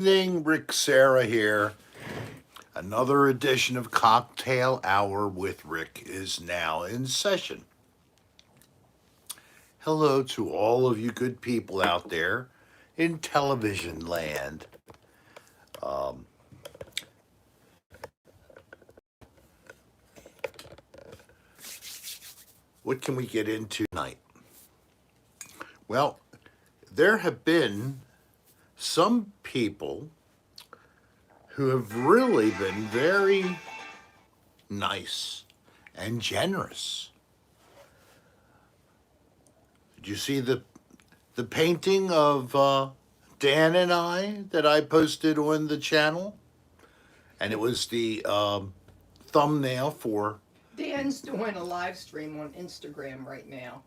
Evening, Rick Serra here. Another edition of Cocktail Hour with Rick is now in session. Hello to all of you good people out there in television land. Um, what can we get into tonight? Well, there have been some people who have really been very nice and generous. Did you see the painting of Dan and I that I posted on the channel? And it was the thumbnail for Dan's doing a live stream on Instagram right now.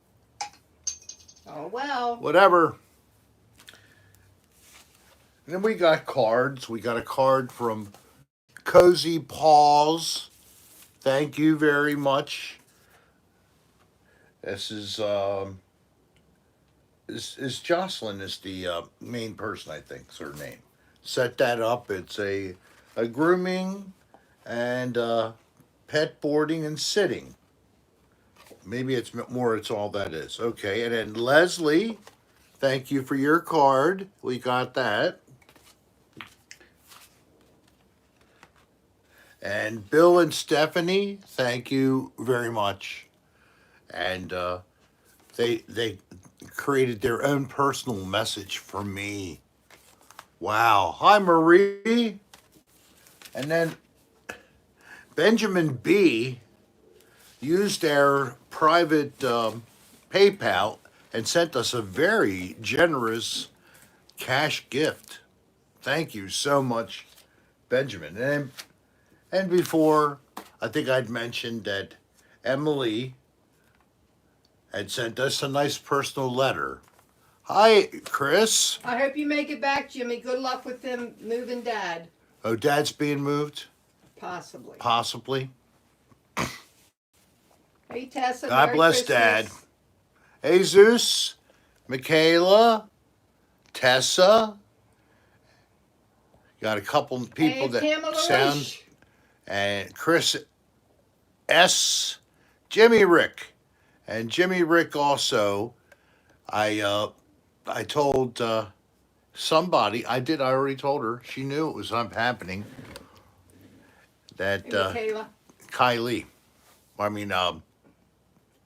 Oh, well. whatever. And then we got cards. We got a card from Cozy Paws. Thank you very much. This is Jocelyn is the main person, I think, is her name. Set that up. It's a grooming and pet boarding and sitting. Maybe it's more. It's all that is. Okay, and then Leslie, thank you for your card. We got that. And Bill and Stephanie, thank you very much. And they created their own personal message for me. Wow. Hi, Marie. And then Benjamin B used our private PayPal and sent us a very generous cash gift. Thank you so much, Benjamin. And before, I think I'd mentioned that Emily had sent us a nice personal letter. Hi, Chris. I hope you make it back, Jimmy. Good luck with them moving Dad. Oh, Dad's being moved? Possibly. Possibly. Hey, Tessa. God Merry bless Christmas. Dad. Jesus, Michaela, Tessa. Got a couple people Hey, that Pamela sound. Rush. And Chris S. Jimmy Rick. And Jimmy Rick also, I told somebody, I already told her, she knew it was happening, that Hey, Michaela. Kylie, I mean,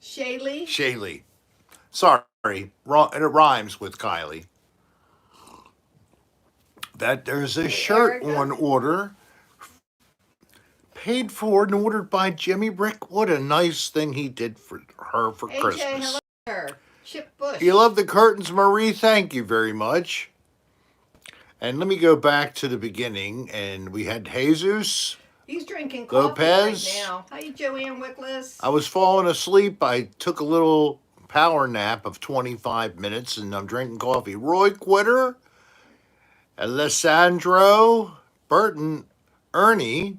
Shaylee. Shaylee, sorry, wrong, and it rhymes with Kylie, that there's a Hey, shirt Erica. on order, paid for and ordered by Jimmy Rick. What a nice thing he did for her for AJ, Christmas. hello there. Chip Bush. You love the curtains, Marie. Thank you very much. And let me go back to the beginning. And we had Jesus. He's drinking coffee Lopez. right now. Hi, Joanne Wickless. I was falling asleep. I took a little power nap of 25 minutes and I'm drinking coffee. Roy Quitter, Alessandro, Burton, Ernie,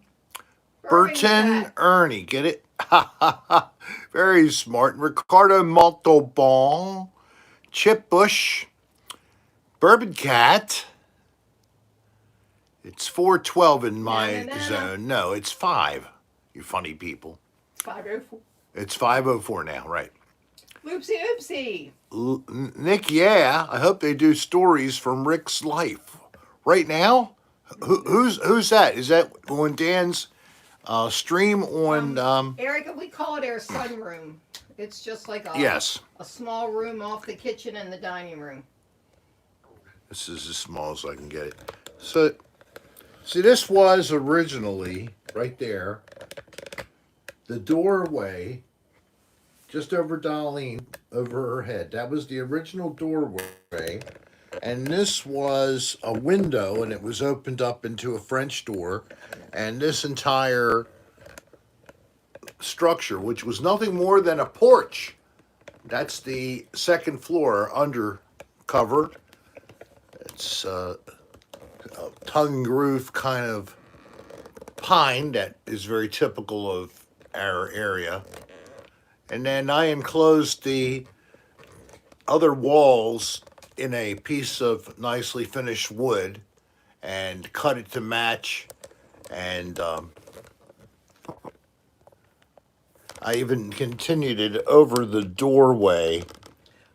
Burton, Ernie. Get it? Very smart. Ricardo Montauban, Chip Bush, Bourbon Cat. It's 4:12 in my zone. No, it's 5. You funny people. 504. It's 5:04 now, right? Oopsie oopsie. Nick, yeah. I hope they do stories from Rick's life. Right now? Who's that? Is that on Dan's stream on Erica, we call it our sunroom. It's just like yes. a small room off the kitchen and the dining room. This is as small as I can get it. So, see, this was originally, right there, the doorway, just over Darlene, over her head. That was the original doorway. And this was a window, and it was opened up into a French door. And this entire structure, which was nothing more than a porch, that's the second floor under cover. It's a tongue groove kind of pine that is very typical of our area. And then I enclosed the other walls in a piece of nicely finished wood and cut it to match. And I even continued it over the doorway.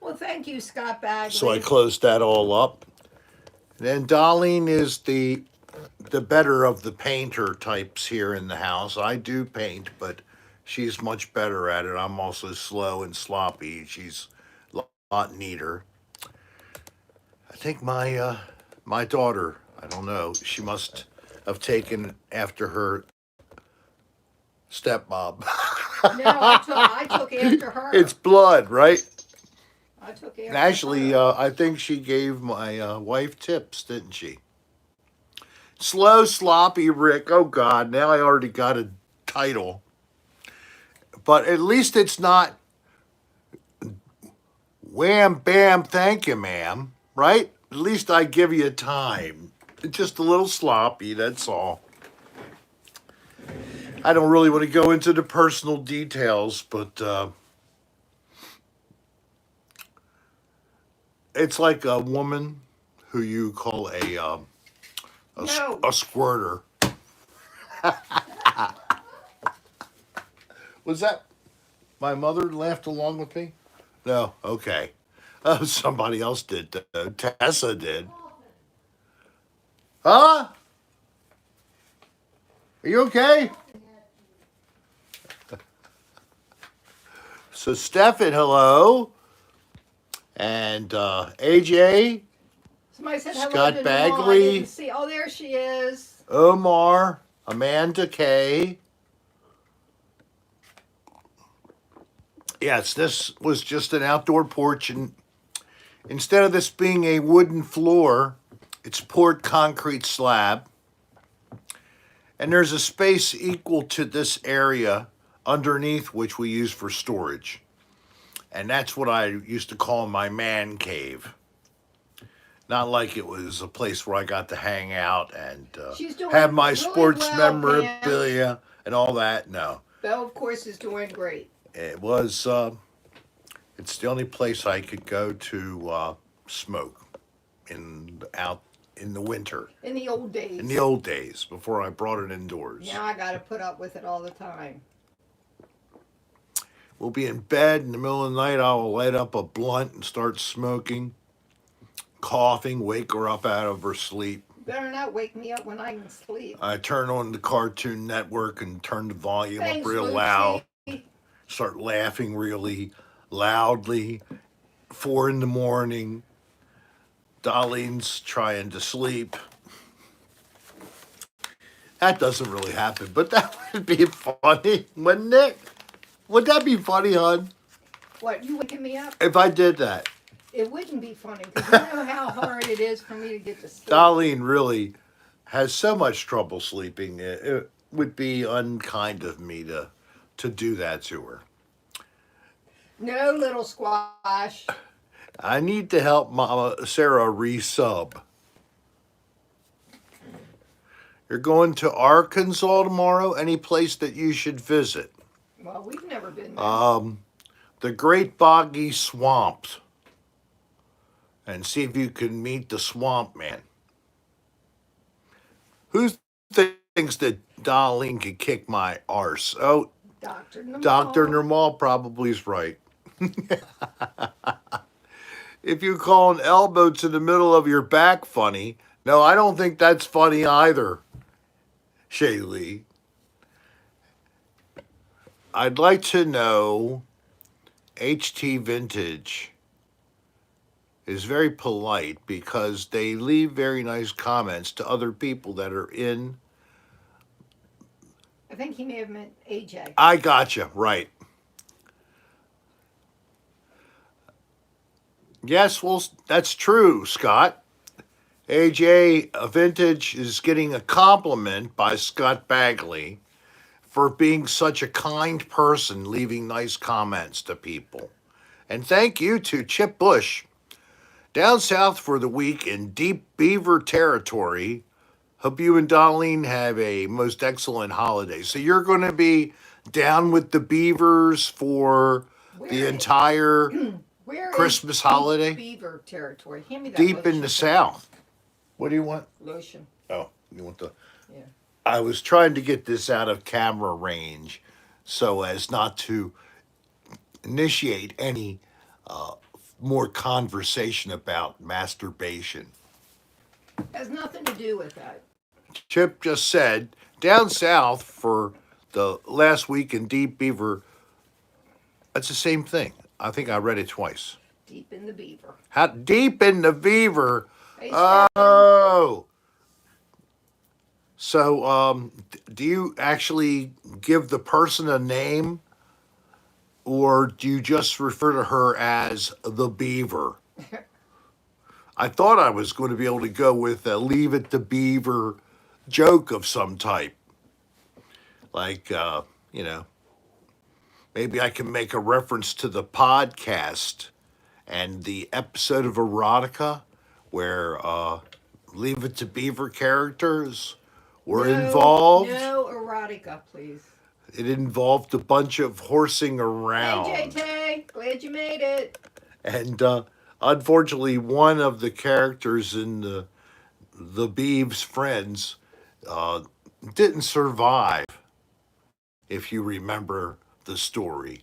Well, thank you, Scott Bagley. So I closed that all up. Then Darlene is the better of the painter types here in the house. I do paint, but she's much better at it. I'm also slow and sloppy. She's a lot neater. I think my daughter, I don't know, she must have taken after her stepmom. No, I took after her. It's blood, right? I took after Actually, her. I think she gave my wife tips, didn't she? Slow, sloppy Rick. Oh, God. Now I already got a title. But at least it's not wham, bam, thank you, ma'am. Right? At least I give you time. It's just a little sloppy, that's all. I don't really want to go into the personal details, but it's like a woman who you call No. a squirter. Was that my mother laughed along with me? No, okay. Somebody else did. Tessa did. Huh? Are you okay? So Stefan, hello. And AJ, Somebody said hello Scott to Nicole. Bagley. I didn't see. Oh, there she is. Omar, Amanda Kay. Yes, this was just an outdoor porch, and instead of this being a wooden floor, it's poured concrete slab. And there's a space equal to this area underneath which we use for storage. And that's what I used to call my man cave. Not like it was a place where I got to hang out and She's doing have my really sports well, memorabilia and all that. No, Belle, of course, is doing great. it was. It's the only place I could go to smoke out in the winter. In the old days. In the old days, before I brought it indoors. Now I got to put up with it all the time. We'll be in bed in the middle of the night. I will light up a blunt and start smoking, coughing, wake her up out of her sleep. Better not wake me up when I can sleep. I turn on the Cartoon Network and turn the volume Thanks, up real Lucy. loud. Start laughing really loudly. 4 a.m. Darlene's trying to sleep. That doesn't really happen, but that would be funny, wouldn't it? Would that be funny, hon? What, you waking me up? If I did that. It wouldn't be funny because you know how hard it is for me to get to sleep. Darlene really has so much trouble sleeping. It would be unkind of me to do that to her. No, little squash. I need to help Mama Sarah resub. You're going to Arkansas tomorrow? Any place that you should visit? Well, we've never been there. The Great Boggy Swamp. And see if you can meet the Swamp Man. Who thinks that Darlene could kick my arse? Oh, Dr. Nermal probably is right. If you call an elbow to the middle of your back funny, no, I don't think that's funny either, Shaylee. I'd like to know, HT Vintage is very polite because they leave very nice comments to other people that are in. I think he may have meant AJ. I gotcha, right. Yes, well, that's true, Scott. AJ Vintage is getting a compliment by Scott Bagley for being such a kind person, leaving nice comments to people. And thank you to Chip Bush. Down south for the week in deep beaver territory. Hope you and Darlene have a most excellent holiday. So you're going to be down with the beavers for the entire Christmas holiday? Beaver territory. Hand me that Deep lotion. in the south. What do you want? Lotion. You want the? Yeah. I was trying to get this out of camera range, so as not to initiate any more conversation about masturbation. Has nothing to do with that. Chip just said down south for the last week in Deep Beaver. It's the same thing. I think I read it twice. Deep in the beaver. How deep in the beaver? Hey, Stefan. Oh, so do you actually give the person a name, or do you just refer to her as the beaver? I thought I was going to be able to go with a leave it to beaver joke of some type. Like, maybe I can make a reference to the podcast and the episode of Erotica where leave it to beaver characters were involved. No erotica, please. It involved a bunch of horsing Hey, around. JT. Glad you made it. And unfortunately, one of the characters in the Beeves' friends didn't survive, if you remember the story.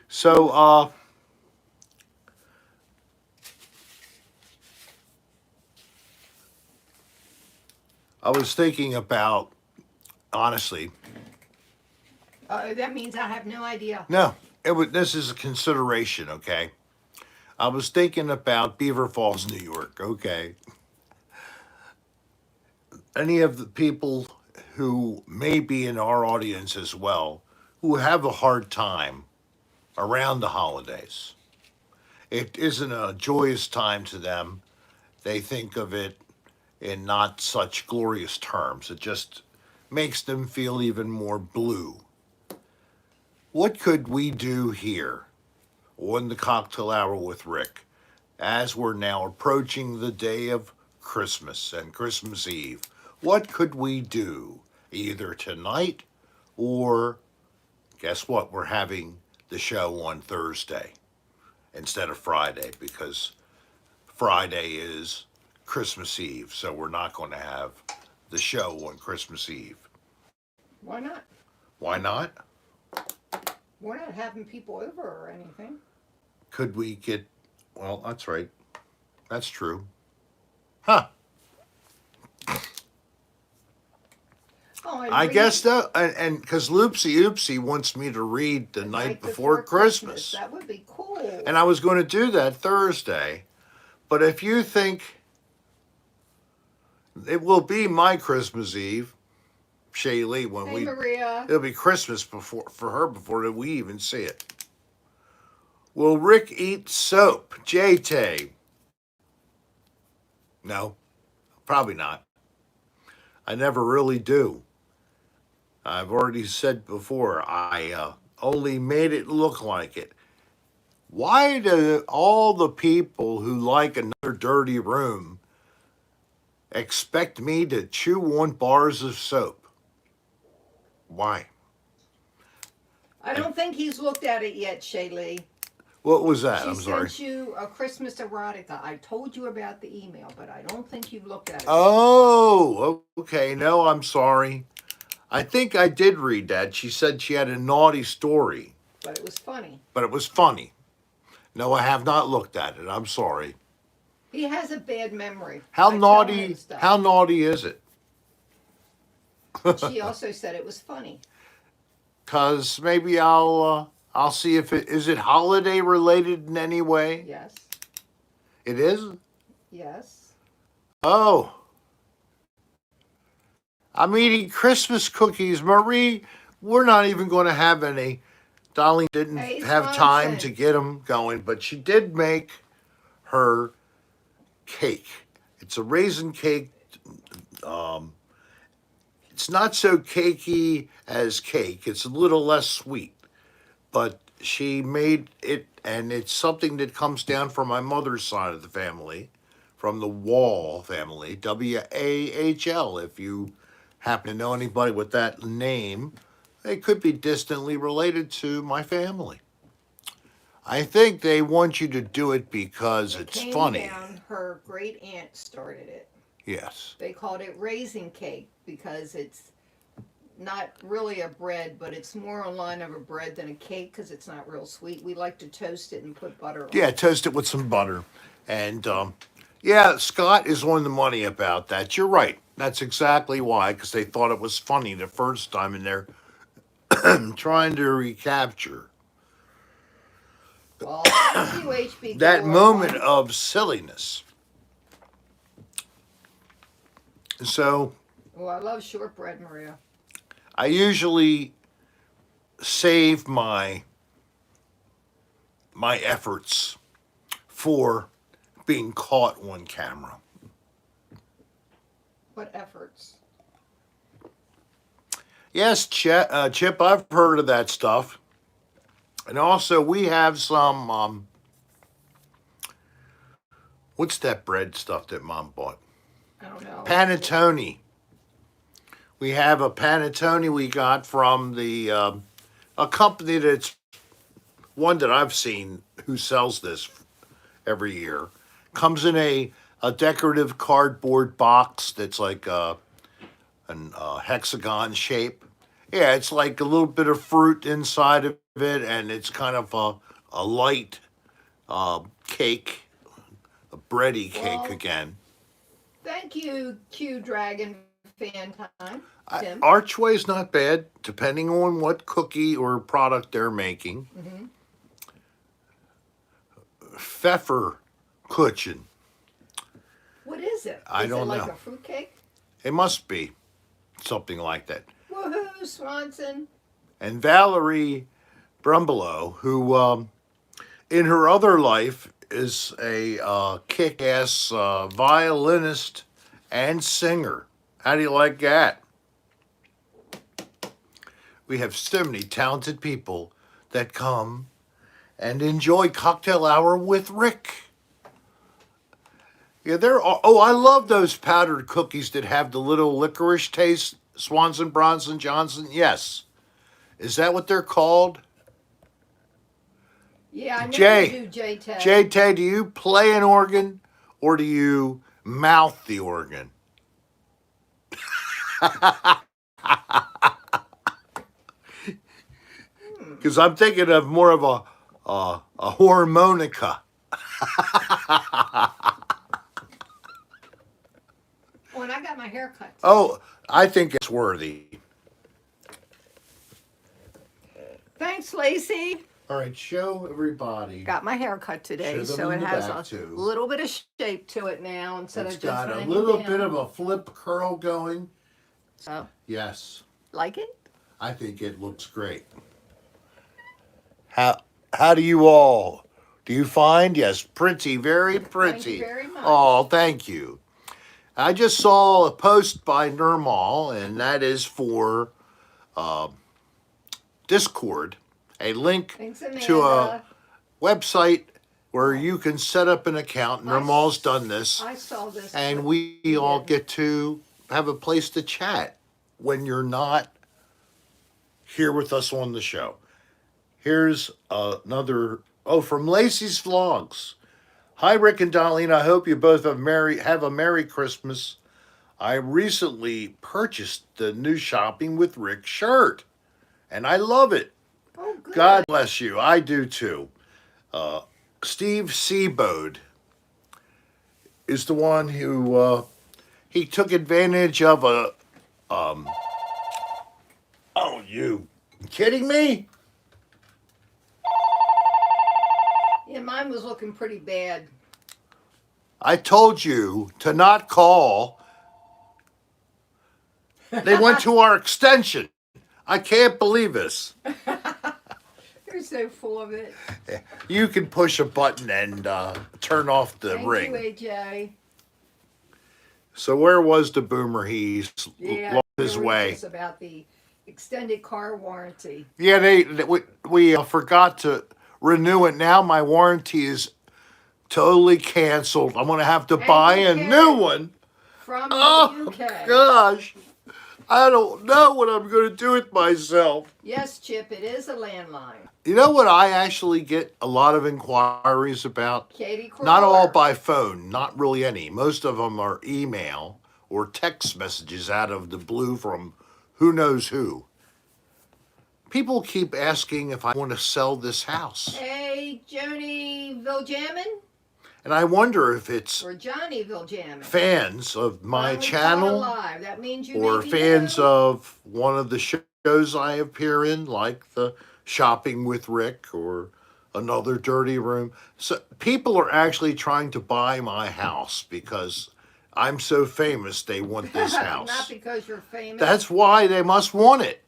So, I was thinking about, honestly, That means I have no idea. no, this is a consideration, okay? I was thinking about Beaver Falls, New York, okay? Any of the people who may be in our audience as well who have a hard time around the holidays. It isn't a joyous time to them. They think of it in not such glorious terms. It just makes them feel even more blue. What could we do here on the cocktail hour with Rick as we're now approaching the day of Christmas and Christmas Eve? What could we do either tonight or guess what? We're having the show on Thursday instead of Friday because Friday is Christmas Eve, so we're not going to have the show on Christmas Eve. Why not? Why not? We're not having people over or anything. Could we get, well, that's right. That's true. Huh. Oh, I guess that, and because Loopsy Oopsie wants me to read the night before Christmas. That would be cool. And I was going to do that Thursday. But if you think it will be my Christmas Eve, Shaylee, when Hey, Maria. it'll be Christmas before for her before we even see it. Will Rick eat soap? JT. No, probably not. I never really do. I've already said before, I only made it look like it. Why do all the people who like another dirty room expect me to chew on bars of soap? Why? I don't think he's looked at it yet, Shaylee. What was that? She I'm sorry. sent you a Christmas erotica. I told you about the email, but I don't think you've looked at it. Oh, okay. No, I'm sorry. I think I did read that. She said she had a naughty story. But it was funny. But it was funny. No, I have not looked at it. I'm sorry. He has a bad memory. How naughty is it? She also said it was funny. 'Cause maybe I'll see if it is it holiday related in any way? Yes. It is? Yes. Oh. I'm eating Christmas cookies, Marie. We're not even going to have any. Dolly didn't have time to get them going, but she did make her cake. It's a raisin cake. It's not so cakey as cake. It's a little less sweet, but she made it, and it's something that comes down from my mother's side of the family, from the Wall family, W-A-H-L. If you happen to know anybody with that name, they could be distantly related to my family. I think they want you to do it because it's funny. Down, her great aunt started it. Yes. They called it raisin cake because it's not really a bread, but it's more on line of a bread than a cake because it's not real sweet. We like to toast it and put butter on Yeah, it. toast it with some butter. And yeah, Scott is on the money about that. You're right. That's exactly why, because they thought it was funny the first time, and they're trying to recapture Well, CHWH that moment glorified. of silliness. So Oh, I love shortbread, Maria. I usually save my efforts for being caught on camera. What efforts? Yes, Chip, I've heard of that stuff. And also, we have some, what's that bread stuff that Mom bought? I don't know. Panettone. We have a panettone we got from a company that's one that I've seen who sells this every year. Comes in a decorative cardboard box that's like an hexagon shape. Yeah, it's like a little bit of fruit inside of it, and it's kind of a light cake, a bready cake Well, again. thank you, Q Dragon Fan Time, Tim. Archway's not bad, depending on what cookie or product they're making. Hmm. Pfeffer Kuchen. What is it? I Is it don't like know. a fruit cake? It must be something like that. Woohoo, Swanson. And Valerie Brumbelow, who in her other life is a kick-ass violinist and singer. How do you like that? We have so many talented people that come and enjoy cocktail hour with Rick. Yeah, there are. Oh, I love those powdered cookies that have the little licorice taste. Swanson, Bronson, Johnson. Yes, is that what they're called? Yeah, I know you Jay, do, J Ted. JT, do you play an organ or do you mouth the organ? Because I'm thinking of more of a harmonica. Oh, and I got my hair cut today. Oh, I think it's worthy. Thanks, Lacey. All right, show everybody. Got my hair cut today, Show them so in it the has back, a too. little bit of shape to it now instead It's of just got a hanging little down. bit of a flip curl going. So, Yes, like it? I think it looks great. How do you all? Do you find? Yes, pretty, very pretty. Thank you very much. Oh, thank you. I just saw a post by Nirmal, and that is for Discord, a link Thanks, to a Amanda. website where you can set up an account. Nirmal's done this, I saw this. and but we you all didn't. get to have a place to chat when you're not here with us on the show. Here's another, from Lacey's Vlogs. Hi, Rick and Darlene. I hope you both have a Merry Christmas. I recently purchased the new Shopping with Rick shirt, and I love it. Oh, good. God bless you. I do too. Steve Seabode is the one who he took advantage of a. Oh, you kidding me? Yeah, mine was looking pretty bad. I told you to not call. They went to our extension. I can't believe this. You're so full of it. You can push a button and turn off the Thank ring. you, AJ. So where was the boomer? He's Yeah, lost his we were way. just about the extended car warranty. Yeah, we forgot to renew it. Now my warranty is totally canceled. I'm gonna have to buy a UK. new one. From Oh the UK. gosh, I don't know what I'm going to do with myself. Yes, Chip, it is a landline. You know what I actually get a lot of inquiries about? Katie Crawler. Not all by phone, not really any. Most of them are email or text messages out of the blue from who knows who. People keep asking if I want to sell this house. Hey, Joni Viljamin? And I wonder if it's Or Johnny Viljamin. fans of my Finally channel caught alive. That means you or maybe fans know. of one of the shows I appear in, like the Shopping with Rick or Another Dirty Room. So people are actually trying to buy my house because I'm so famous they want this house. Not because you're famous. That's why they must want it.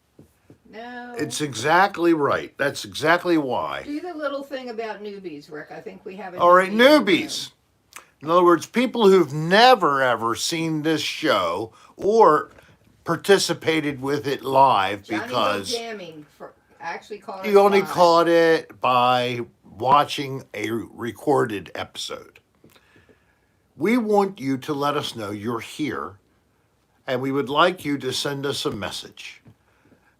No. It's exactly right. That's exactly why. Do the little thing about newbies, Rick. I think we have a All right, newbie in the room. newbies. In other words, people who've never ever seen this show or participated with it live Johnny because jamming for actually caught you us only live. caught it by watching a recorded episode. We want you to let us know you're here, and we would like you to send us a message.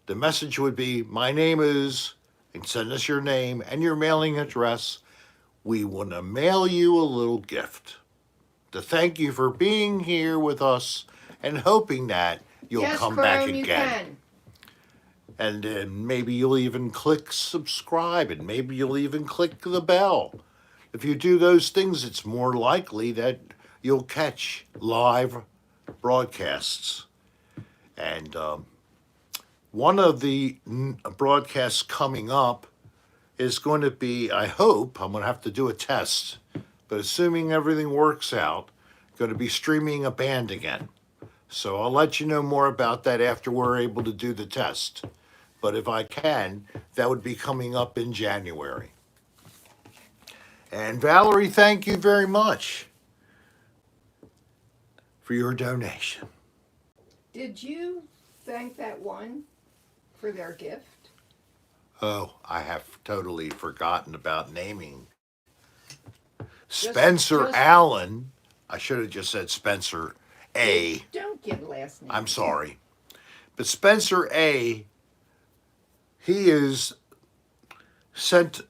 The message would be, my name is, and send us your name and your mailing address. We want to mail you a little gift to thank you for being here with us and hoping that you'll Yes, come Crone, back you again. can. And then maybe you'll even click subscribe and maybe you'll even click the bell. If you do those things, it's more likely that you'll catch live broadcasts. And one of the broadcasts coming up is going to be, I hope, I'm going to have to do a test, but assuming everything works out, going to be streaming a band again. So I'll let you know more about that after we're able to do the test. But if I can, that would be coming up in January. And Valerie, thank you very much for your donation. Did you thank that one for their gift? Oh, I have totally forgotten about naming. Spencer Allen. I should have just said Spencer A. Don't give last names. I'm sorry. But Spencer A, he sent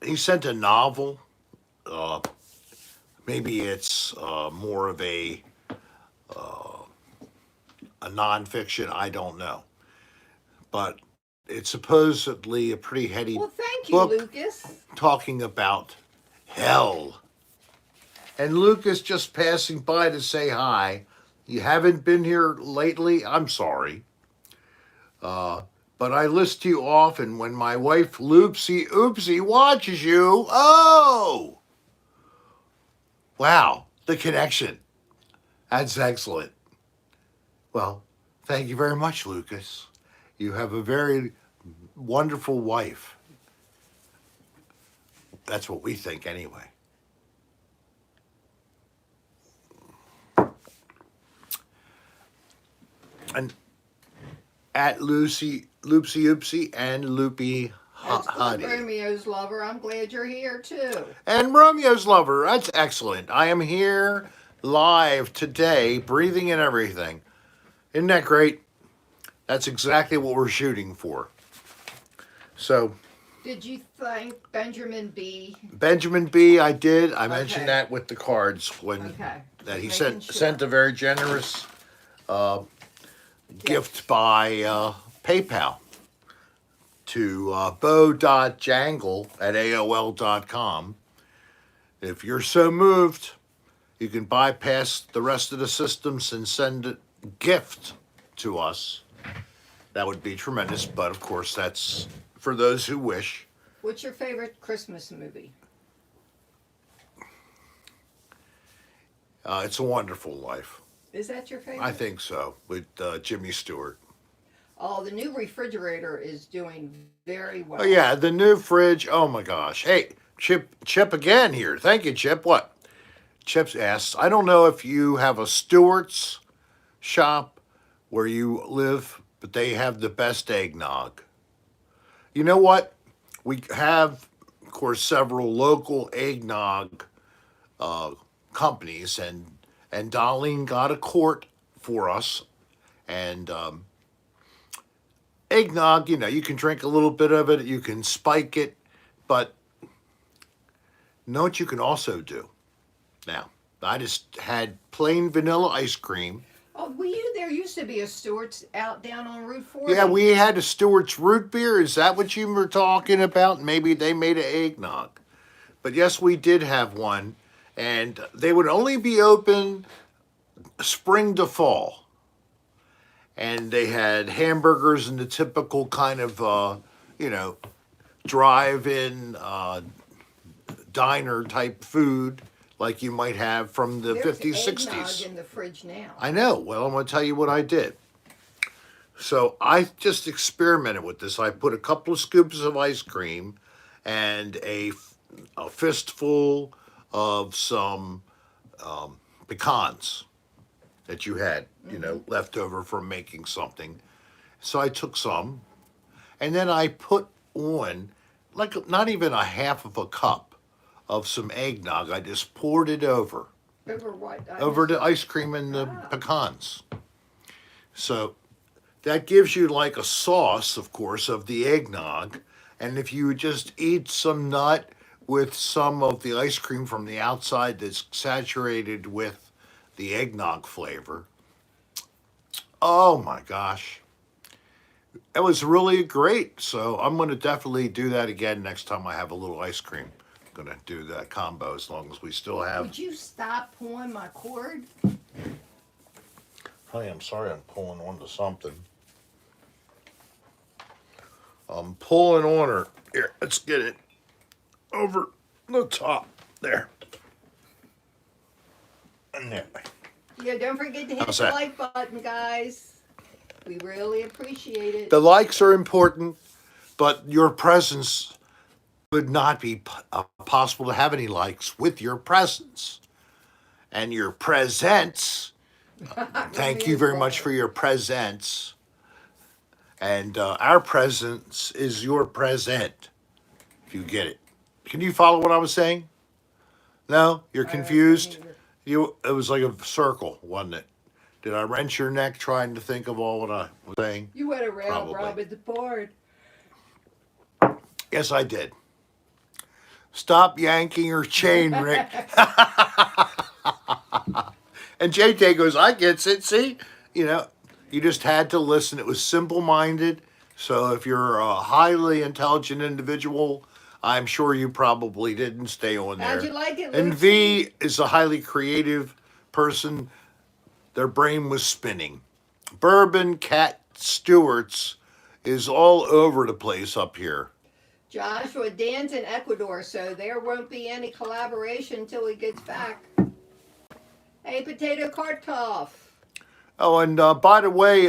a novel. Maybe it's more of a nonfiction. I don't know. But it's supposedly a pretty heady Well, thank you, book Lucas. talking about hell. And Lucas just passing by to say hi. You haven't been here lately? I'm sorry. But I listen to you often when my wife Loopsy Oopsie watches you. Oh! Wow, the connection. That's excellent. Well, thank you very much, Lucas. You have a very wonderful wife. That's what we think anyway. And at Loopsy Oopsie and Loopy That's good, Honey. Romeo's lover. I'm glad you're here too. And Romeo's lover. That's excellent. I am here live today, breathing and everything. Isn't that great? That's exactly what we're shooting for. So, Did you thank Benjamin B? Benjamin B, I did. I mentioned Okay. that with the cards when Okay. that he Just sent making sure. sent a very generous gift by PayPal to bo.jangle at AOL.com. If you're so moved, you can bypass the rest of the systems and send a gift to us. That would be tremendous, but of course that's for those who wish. What's your favorite Christmas movie? It's a Wonderful Life. Is that your favorite? I think so, with Jimmy Stewart. Oh, the new refrigerator is doing very well. Oh yeah, the new fridge. Oh my gosh. Hey, Chip again here. Thank you, Chip. What? Chip asks, I don't know if you have a Stewart's shop where you live, but they have the best eggnog. You know what? We have, of course, several local eggnog companies, and Darlene got a quart for us, and eggnog, you know, you can drink a little bit of it, you can spike it, but know what you can also do? Now, I just had plain vanilla ice cream. Oh, there used to be a Stewart's out down on Route 40. Yeah, we had a Stewart's root beer. Is that what you were talking about? Maybe they made an eggnog. But yes, we did have one. And they would only be open spring to fall. And they had hamburgers and the typical kind of, you know, drive-in diner type food like you might have from the There's 50s, eggnog 60s. in the fridge now. I know. Well, I'm going to tell you what I did. So I just experimented with this. I put a couple of scoops of ice cream and a fistful of some pecans that you had, you know, left over from making something. So I took some, and then I put on, like, not even a half of a cup of some eggnog. I just poured it over Over what? over the ice cream and the pecans. So that gives you like a sauce, of course, of the eggnog. And if you just eat some nut with some of the ice cream from the outside that's saturated with the eggnog flavor, oh my gosh. It was really great. So I'm going to definitely do that again next time I have a little ice cream. I'm going to do that combo as long as we still have. Would you stop pulling my cord? Honey, I'm sorry I'm pulling onto something. I'm pulling on her. Here, let's get it over the top. There. And there. Yeah, don't forget to hit How's the that? like button, guys. We really appreciate it. The likes are important, but your presence would not be possible to have any likes with your presence. And your presence, thank you very much for your presence. And our presence is your present, if you get it. Can you follow what I was saying? No? You're confused? It was like a circle, wasn't it? Did I wrench your neck trying to think of all what I was saying? You went around Probably. robbing the board. Yes, I did. Stop yanking your chain, Rick. And JJ goes, I get it. See? You know, you just had to listen. It was simple-minded. So if you're a highly intelligent individual, I'm sure you probably didn't stay on there. How'd you like it, And Lucy? V is a highly creative person. Their brain was spinning. Bourbon Cat Stewart's is all over the place up here. Joshua, Dan's in Ecuador, so there won't be any collaboration until he gets back. Hey, Potato Kartoff. Oh, and by the way,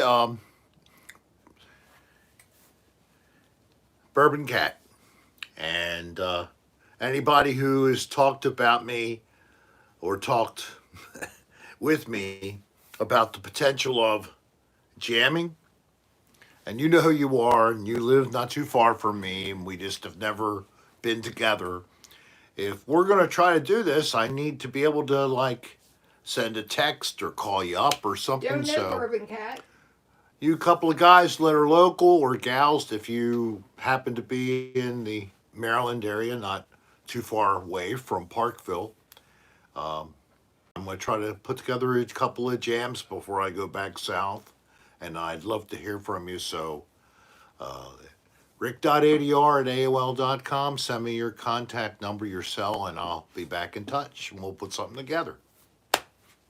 Bourbon Cat, and anybody who has talked about me or talked with me about the potential of jamming, and you know who you are, and you live not too far from me, and we just have never been together. If we're going to try to do this, I need to be able to, like, send a text or call you up or something. Don't know So Bourbon Cat. you couple of guys that are local, or gals, if you happen to be in the Maryland area, not too far away from Parkville, I'm going to try to put together a couple of jams before I go back south. And I'd love to hear from you. So rick.adr@aol.com. Send me your contact number, your cell, and I'll be back in touch. And we'll put something together.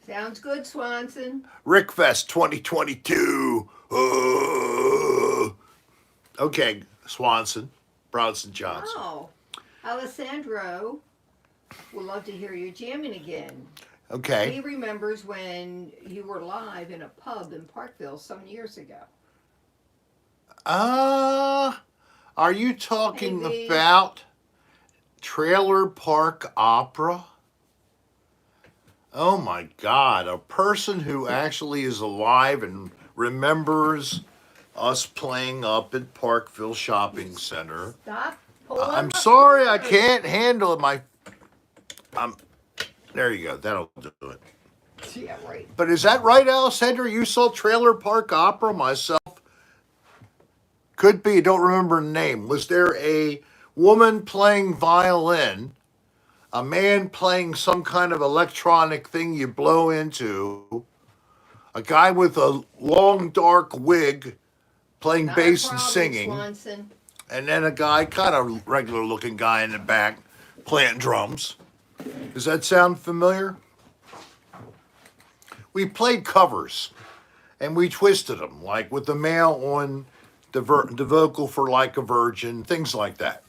Sounds good, Swanson. Rickfest 2022. Okay, Swanson, Bronson Johnson. Oh, Alessandro would love to hear you jamming again. He Okay. remembers when you were live in a pub in Parkville some years ago. Are you talking Maybe. about Trailer Park Opera? Oh my God, a person who actually is alive and remembers us playing up at Parkville Shopping Center. Stop pulling I'm my sorry, I cord. can't handle my. There you go. That'll do it. Yeah, right. But is that right, Alessandra? You saw Trailer Park Opera? Myself, Could be, don't remember the name. Was there a woman playing violin, a man playing some kind of electronic thing you blow into, a guy with a long dark wig playing Not a bass and problem, singing, Swanson. and then a guy, kind of regular looking guy in the back, playing drums? Does that sound familiar? We played covers and we twisted them, like with the male on the vocal for Like a Virgin, things like that.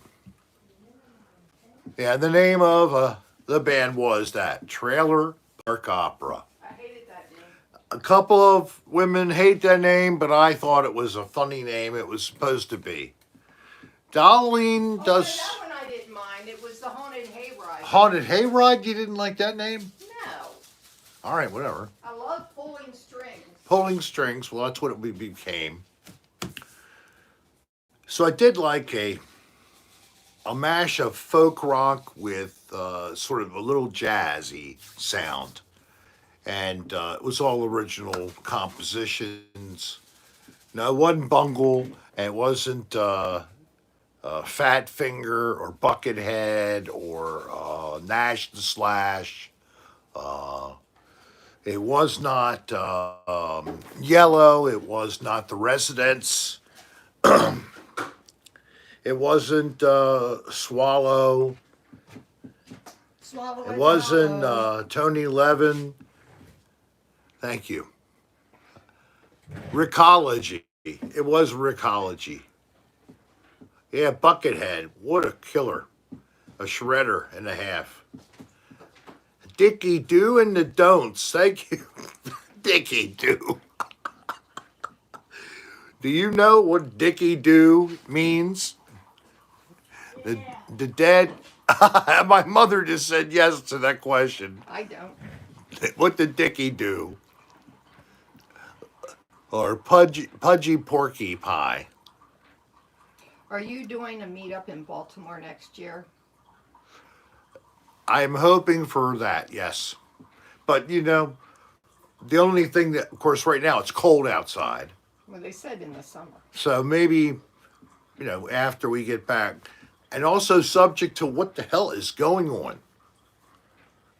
Yeah, the name of the band was that Trailer Park Opera. I hated that name. A couple of women hate that name, but I thought it was a funny name. It was supposed to be. Darlene does. Oh, no, that one I didn't mind. It was the Haunted Hayride. Haunted Hayride? You didn't like that name? No. All right, whatever. I love pulling strings. Pulling strings. Well, that's what it became. So I did like a mash of folk rock with sort of a little jazzy sound. And it was all original compositions. No, it wasn't Bungle. And it wasn't Fat Finger or Buckethead or Nash the Slash. It was not Yellow. It was not The Residents. It wasn't Swallow. Swallow It wasn't hollow. Tony Levin. Thank you. Rickology. It was Rickology. Yeah, Buckethead. What a killer. A shredder and a half. Dickie Do and the Don'ts. Thank you. Dickie Do. Do you know what Dickie Do means? The dead. My mother just said yes to that question. I don't. What did Dickie do? Or Pudgy Porky Pie. Are you doing a meetup in Baltimore next year? I'm hoping for that, yes. But, the only thing that, of course, right now it's cold outside. Well, they said in the summer. So maybe, after we get back. And also subject to what the hell is going on.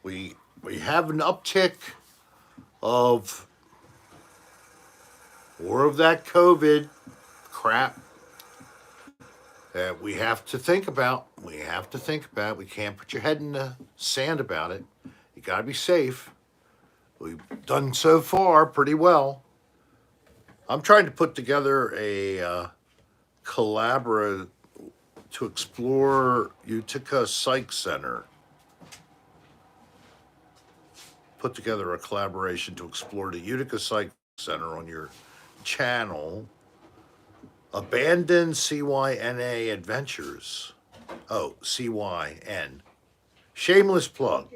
We have an uptick of more of that COVID crap that we have to think about. We have to think about. We can't put your head in the sand about it. You got to be safe. We've done so far pretty well. I'm trying to put together a collaborative to explore Utica Psych Center. Put together a collaboration to explore the Utica Psych Center on your channel. Abandoned CYNA Adventures. Oh, CYN. Shameless plug.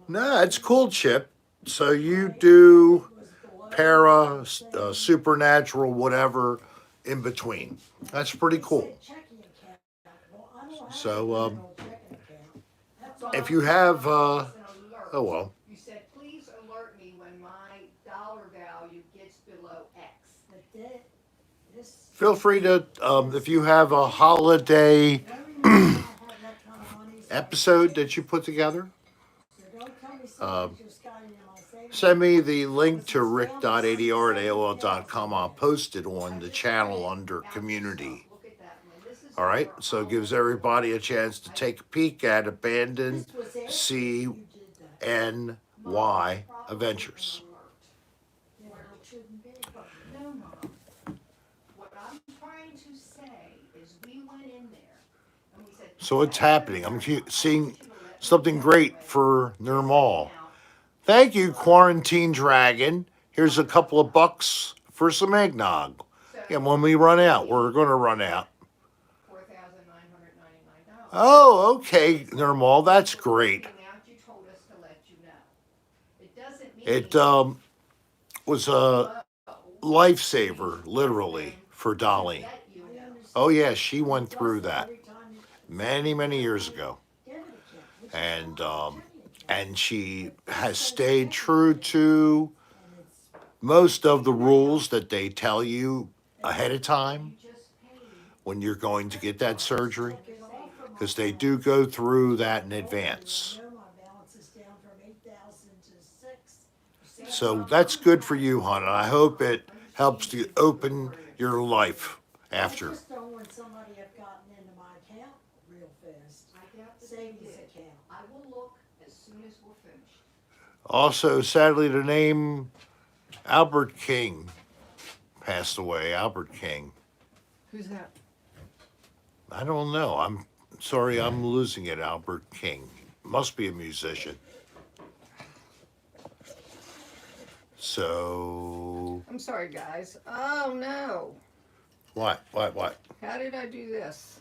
No, it's cool, Chip. So you do supernatural, whatever, in between. That's pretty cool. So, if you have, oh well. You said, please alert me when my dollar value gets below X. Feel free to, if you have a holiday episode that you put together, send me the link to rick.adr@aol.com. I'll post it on the channel under community. All right, so it gives everybody a chance to take a peek at Abandoned CNY Adventures. No, Mom. What I'm trying to say is we went in there and we said. So it's happening. I'm seeing something great for Nirmal. Thank you, Quarantine Dragon. Here's a couple of bucks for some eggnog. And when we run out, we're going to run out. $4,999. Oh, okay, Nirmal. That's great. It was a lifesaver, literally, for Dolly. Oh, yeah, she went through that many, many years ago. And she has stayed true to most of the rules that they tell you ahead of time. when you're going to get that surgery? Because they do go through that in advance. I know my balance is down from 8,000 to 6. So that's good for you, hon, and I hope it helps to open your life I after. just don't want somebody have gotten into my account real fast. I doubt that Savings they did. account. I will look as soon as we're finished. Also, sadly, the name Albert King passed away. Albert King. Who's that? I don't know. I'm sorry, I'm losing it. Albert King. Must be a musician. So, I'm sorry, guys. Oh no! what? How did I do this?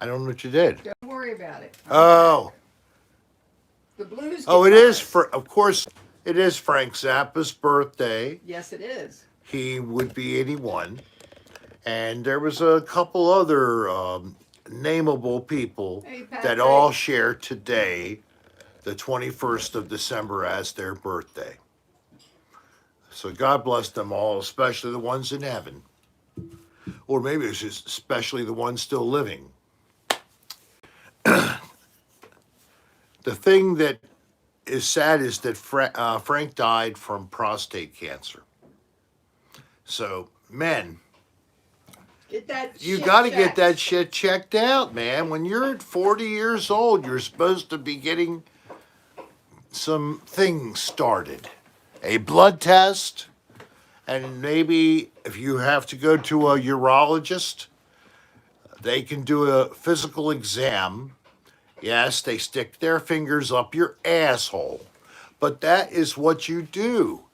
I don't know what you did. Don't worry about it. Oh, The blues. oh, it is, for. of course, it is Frank Zappa's birthday. Yes, it is. He would be 81. And there was a couple other nameable people Hey, that Patrick. all share today, the 21st of December, as their birthday. So God bless them all, especially the ones in heaven. Or maybe it's just especially the ones still living. The thing that is sad is that Frank died from prostate cancer. So, men, Get that. you shit got to get checked. that shit checked out, man. When you're at 40 years old, you're supposed to be getting some things started. A blood test, and maybe if you have to go to a urologist, they can do a physical exam. Yes, they stick their fingers up your asshole, but that is what you do.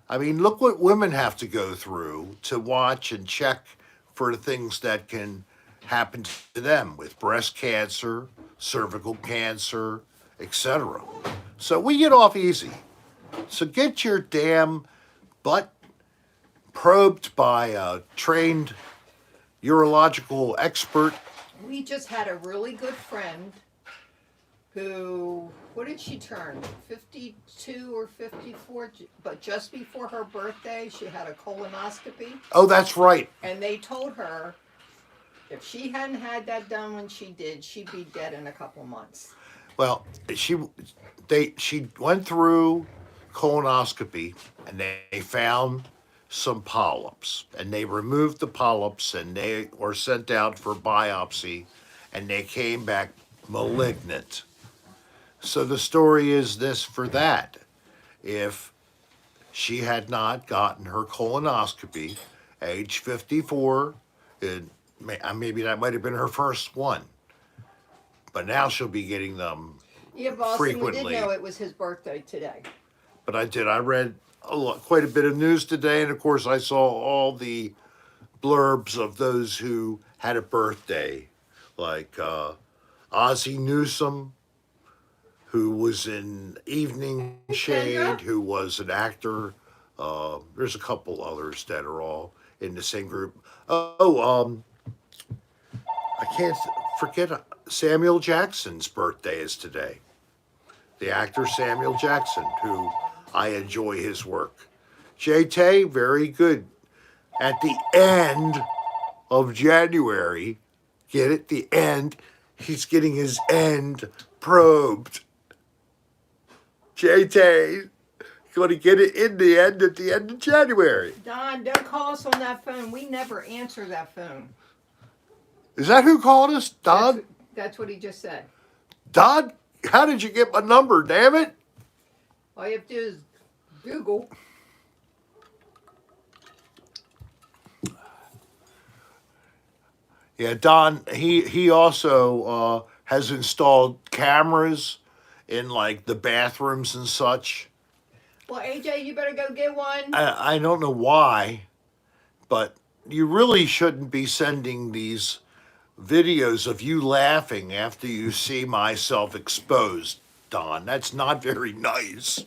I mean, look what women have to go through to watch and check for things that can happen to them with breast cancer, cervical cancer, etc. So we get off easy. So get your damn butt probed by a trained urological expert. We just had a really good friend who, what did she turn? 52 or 54? But just before her birthday, she had a colonoscopy. Oh, that's right. And they told her if she hadn't had that done when she did, she'd be dead in a couple months. Well, she went through colonoscopy and they found some polyps and they removed the polyps and they were sent out for biopsy and they came back malignant. So the story is this for that. If she had not gotten her colonoscopy, age 54, maybe that might have been her first one. But now she'll be getting them Yeah, Boston, frequently. we did know it was his birthday today. But I read quite a bit of news today, and of course I saw all the blurbs of those who had a birthday, like Ozzie Newsome, who was in Evening Shade, who was an actor. There's a couple others that are all in the same group. I can't forget Samuel Jackson's birthday is today. The actor Samuel Jackson, who I enjoy his work. J-Tay, very good. At the end of January, get it? The end, he's getting his end probed. J-Tay, going to get it in the end at the end of January. Don, don't call us on that phone. We never answer that phone. Is that who called us? Don? That's what he just said. Don, how did you get my number, damn it? All you have to do is Google. Yeah, Don, he also has installed cameras in like the bathrooms and such. Well, AJ, you better go get one. I don't know why, but you really shouldn't be sending these videos of you laughing after you see myself exposed, Don. That's not very nice.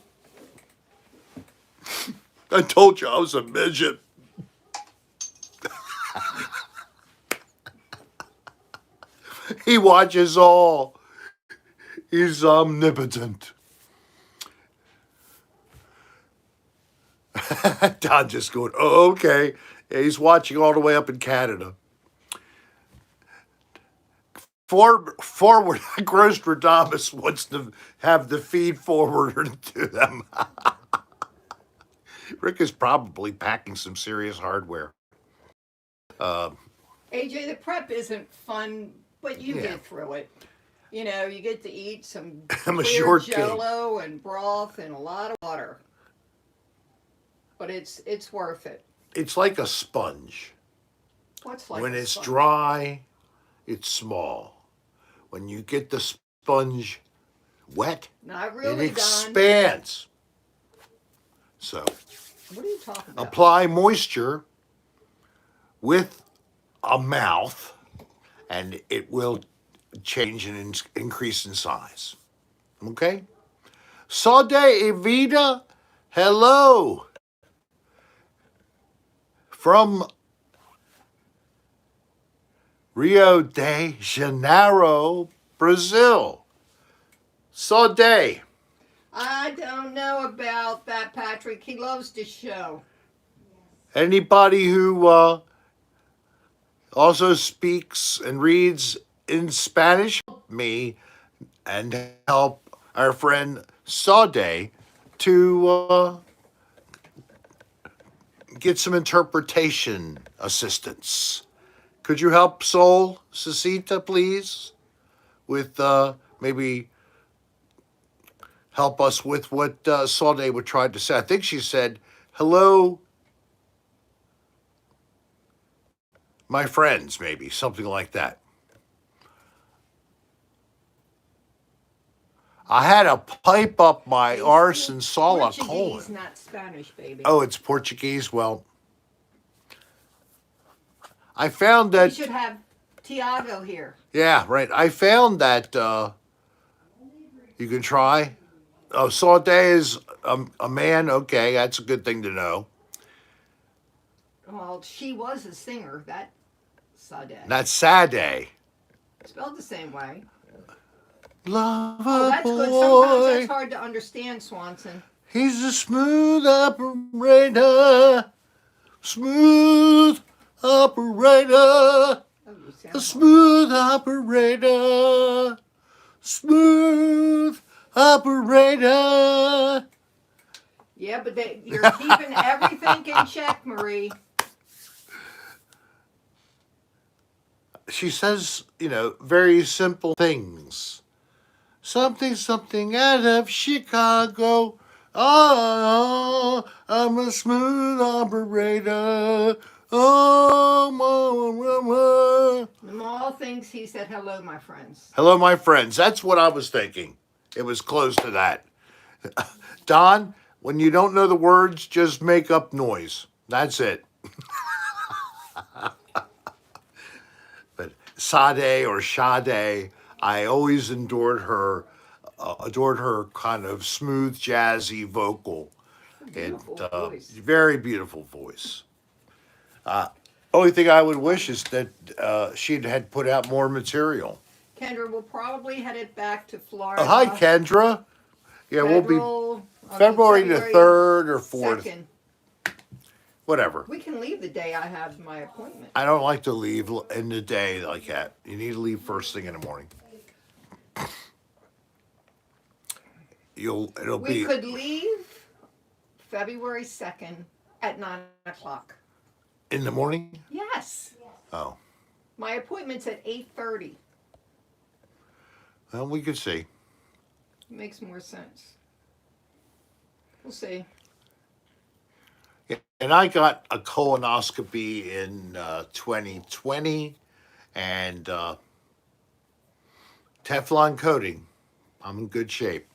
I told you I was a midget. He watches all. He's omnipotent. Don just going, oh, okay. Yeah, he's watching all the way up in Canada. forward Grostradamus wants to have the feed forwarded to them. Rick is probably packing some serious hardware. AJ, the prep isn't fun, but you Yeah. get through it. You know, you get to eat some I'm a clear short king. Jello and broth and a lot of water. But it's worth it. It's like a sponge. What's like When a it's sponge? dry, it's small. When you get the sponge wet, Not it really, Don. expands. So What are you talking about? apply moisture with a mouth, and it will change and increase in size. Okay? Saude Evita, hello from Rio de Janeiro, Brazil. Saude. I don't know about that, Patrick. He loves to show. Anybody who also speaks and reads in Spanish, help me and help our friend Saude to get some interpretation assistance. Could you help Sol Cecita, please, with maybe help us with what Saude would try to say? I think she said, hello, my friends, maybe, something like that. I had to pipe up my arse and saw a Portuguese, colon. not Spanish, baby. Oh, it's Portuguese? Well, I found We that, should have Tiago here. yeah, right. I found that you can try. Oh, Saude is a man. Okay, that's a good thing to know. Well, she was a singer. That Sade. That's Sade. Spelled the same way. Lover Oh, that's boy. good. Sometimes that's hard to understand, Swanson. He's a smooth operator. Smooth operator. Oh, you sound A smooth operator. Smooth operator. Yeah, but you're keeping everything in check, Marie. She says, very simple things. Something out of Chicago. Oh, I'm a smooth operator. Oh, Among all things, he said, hello, my friends. hello, my friends. That's what I was thinking. It was close to that. Don, when you don't know the words, just make up noise. That's it. But Sade or Sade, I always adored her kind of smooth, jazzy vocal. Beautiful voice. Very beautiful voice. Only thing I would wish is that she'd had put out more material. Kendra will probably headed back to Florida. Hi, Kendra. Yeah, we'll be February the 3rd or 4th. 2nd. Whatever. We can leave the day I have my appointment. I don't like to leave in the day like that. You need to leave first thing in the morning. It'll We be could leave February 2nd at 9 o'clock. in the morning. Yes. Oh, My appointment's at 8:30. well, we could see. Makes more sense. We'll see. And I got a colonoscopy in 2020, and Teflon coating. I'm in good shape.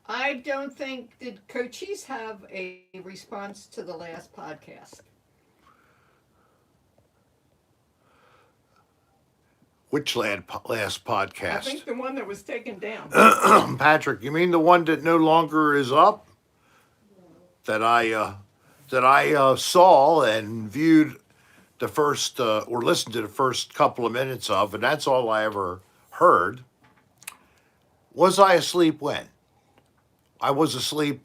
I don't think, did Cochise have a response to the last podcast? Which last I podcast? think the one that was taken down. Patrick, you mean the one that no longer is up? That I saw and viewed the first or listened to the first couple of minutes of, and that's all I ever heard. Was I asleep when? I was asleep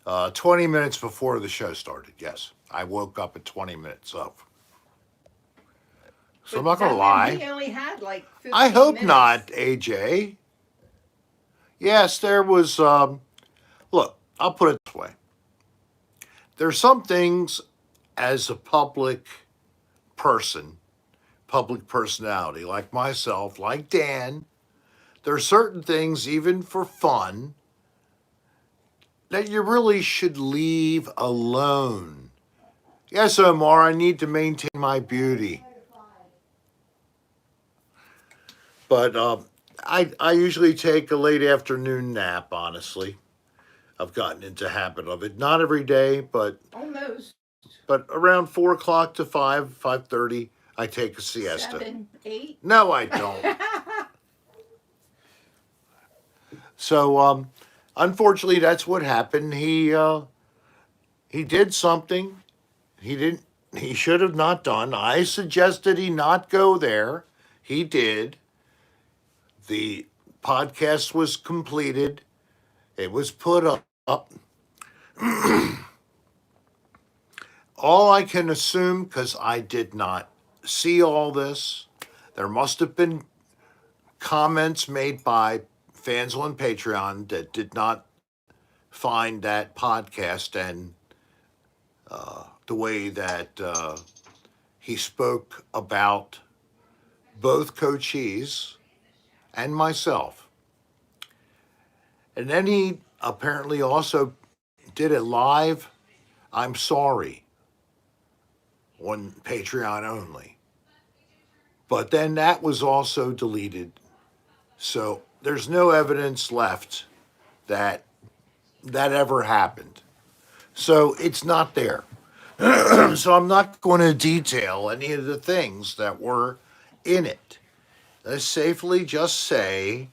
20 minutes before the show started. Yes, I woke up at 20 minutes of. So I'm But not going to that meant lie. he only had like 15 I hope minutes. not, AJ. Yes, there was. Look, I'll put it this way. There's some things as a public personality, like myself, like Dan, there are certain things, even for fun, that you really should leave alone. Yes, Omar, I need to maintain my beauty. But I usually take a late afternoon nap, honestly. I've gotten into habit of it. Not every day, Almost but around 4 o'clock to 5:30, I take a siesta. 7, 8. No, I don't. So, unfortunately, that's what happened. He did something he didn't. He should have not done. I suggested he not go there. He did. The podcast was completed. It was put up. All I can assume, because I did not see all this, there must have been comments made by fans on Patreon that did not find that podcast and the way that he spoke about both coachees and myself. And then he apparently also did it live. I'm sorry on Patreon only. But then that was also deleted. So there's no evidence left that that ever happened. So it's not there. So I'm not going to detail any of the things that were in it. Let's safely just say,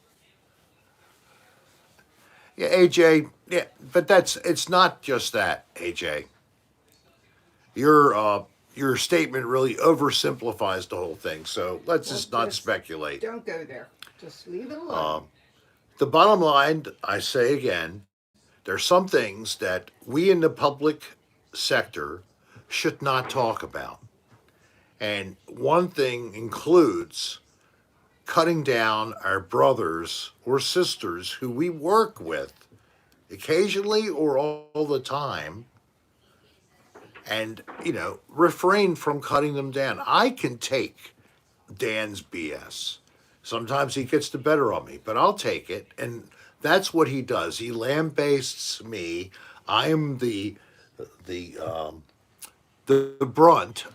yeah, AJ, yeah, but it's not just that, AJ. Your statement really oversimplifies the whole thing. So let's Well, just not just speculate. Don't go there. Just leave it alone. The bottom line, I say again, there's some things that we in the public sector should not talk about. And one thing includes cutting down our brothers or sisters who we work with occasionally or all the time, and refrain from cutting them down. I can take Dan's BS. Sometimes he gets the better of me, but I'll take it. And that's what he does. He lambastes me. I am the the brunt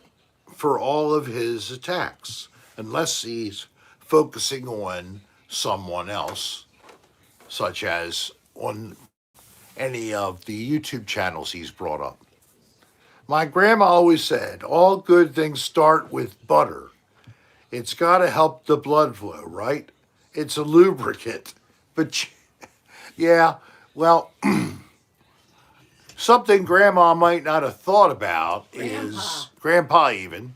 for all of his attacks, unless he's focusing on someone else, such as on any of the YouTube channels he's brought up. My grandma always said, all good things start with butter. It's got to help the blood flow, right? It's a lubricant. But yeah, well, something grandma might not have thought about is, grandpa even,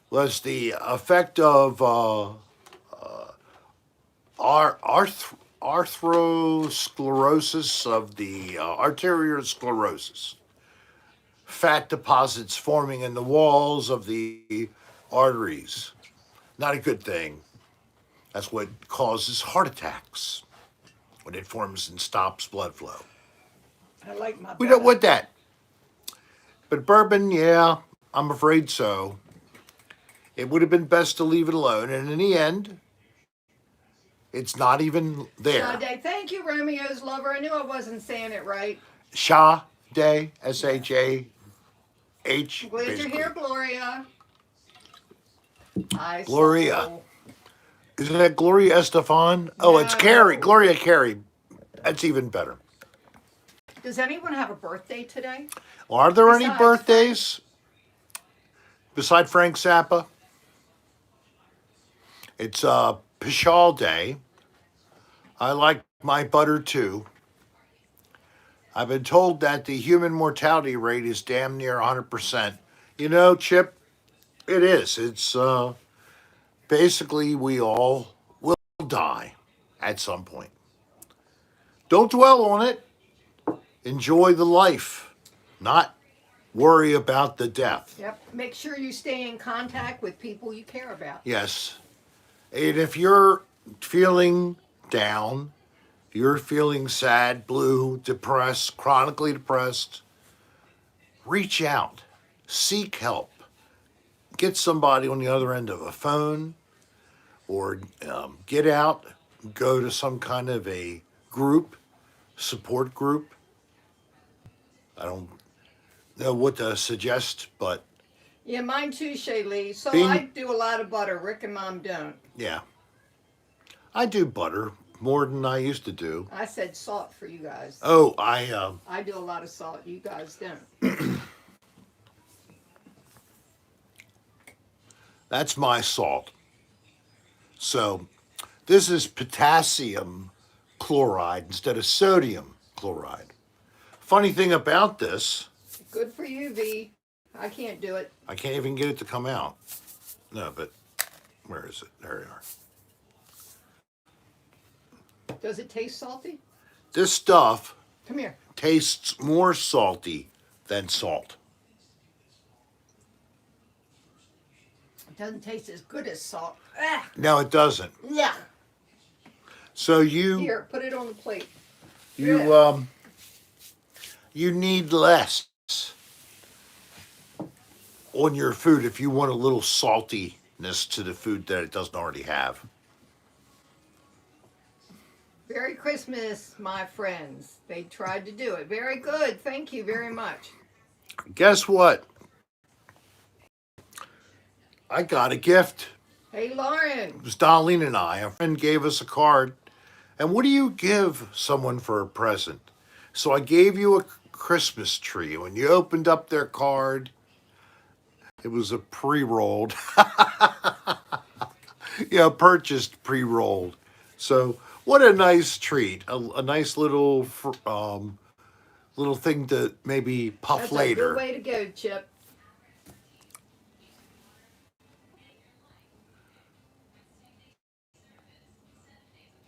was the effect of arthrosclerosis of the arteriosclerosis. Fat deposits forming in the walls of the arteries. Not a good thing. That's what causes heart attacks when it forms and stops blood flow. I like my We don't brother. want that. But bourbon, yeah, I'm afraid so. It would have been best to leave it alone. And in the end, it's not even there. Sade, thank you, Romeo's lover. I knew I wasn't saying it right. Shah Day, SHAH. Glad you're basically. here, Gloria. Hi, Gloria. soul. Isn't that Gloria Estefan? Oh, it's Carrie. No. Gloria Carey. That's even better. Does anyone have a birthday today? Are there any Besides birthdays? Beside Frank Zappa? It's Pishal Day. I like my butter too. I've been told that the human mortality rate is damn near 100%. You know, Chip, it is. It's basically we all will die at some point. Don't dwell on it. Enjoy the life, not worry about the death. Yep. Make sure you stay in contact with people you care about. Yes. And if you're feeling down, you're feeling sad, blue, depressed, chronically depressed, reach out, seek help, get somebody on the other end of a phone, or get out, go to some kind of a group, support group. I don't know what to suggest, but Yeah, mine too, Shaylee. So Being- I do a lot of butter. Rick and Mom don't. yeah. I do butter more than I used to do. I said salt for you guys. Oh, I do a lot of salt. You guys don't. that's my salt. So this is potassium chloride instead of sodium chloride. Funny thing about this, Good for you, V. I can't do it. I can't even get it to come out. No, but where is it? There you are. Does it taste salty? This stuff Come here. tastes more salty than salt. It doesn't taste as good as salt. Ah, No, it doesn't. yeah. So you Here, put it on the plate. you need less on your food if you want a little saltiness to the food that it doesn't already have. Merry Christmas, my friends. They tried to do it. Very good. Thank you very much. Guess what? I got a gift. Hey, Lauren. It was Darlene and I. A friend gave us a card. And what do you give someone for a present? So I gave you a Christmas tree. When you opened up their card, it was a pre-rolled. Purchased pre-rolled. So what a nice treat. A nice little little thing to maybe puff That's later. a good way to go, Chip.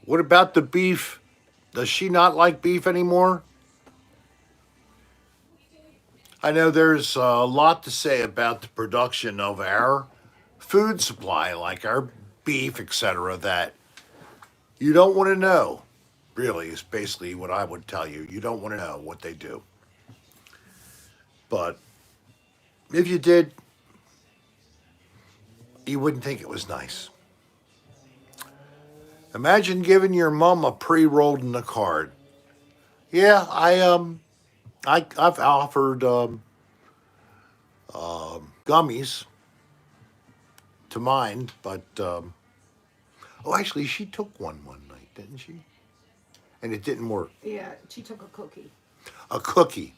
What about the beef? Does she not like beef anymore? I know there's a lot to say about the production of our food supply, like our beef, etc., that you don't want to know, really, is basically what I would tell you. You don't want to know what they do. But if you did, you wouldn't think it was nice. Imagine giving your mom a pre-rolled in a card. Yeah, I've offered gummies to mine, but oh, actually, she took one night, didn't she? And it didn't work. Yeah, she took a cookie. A cookie.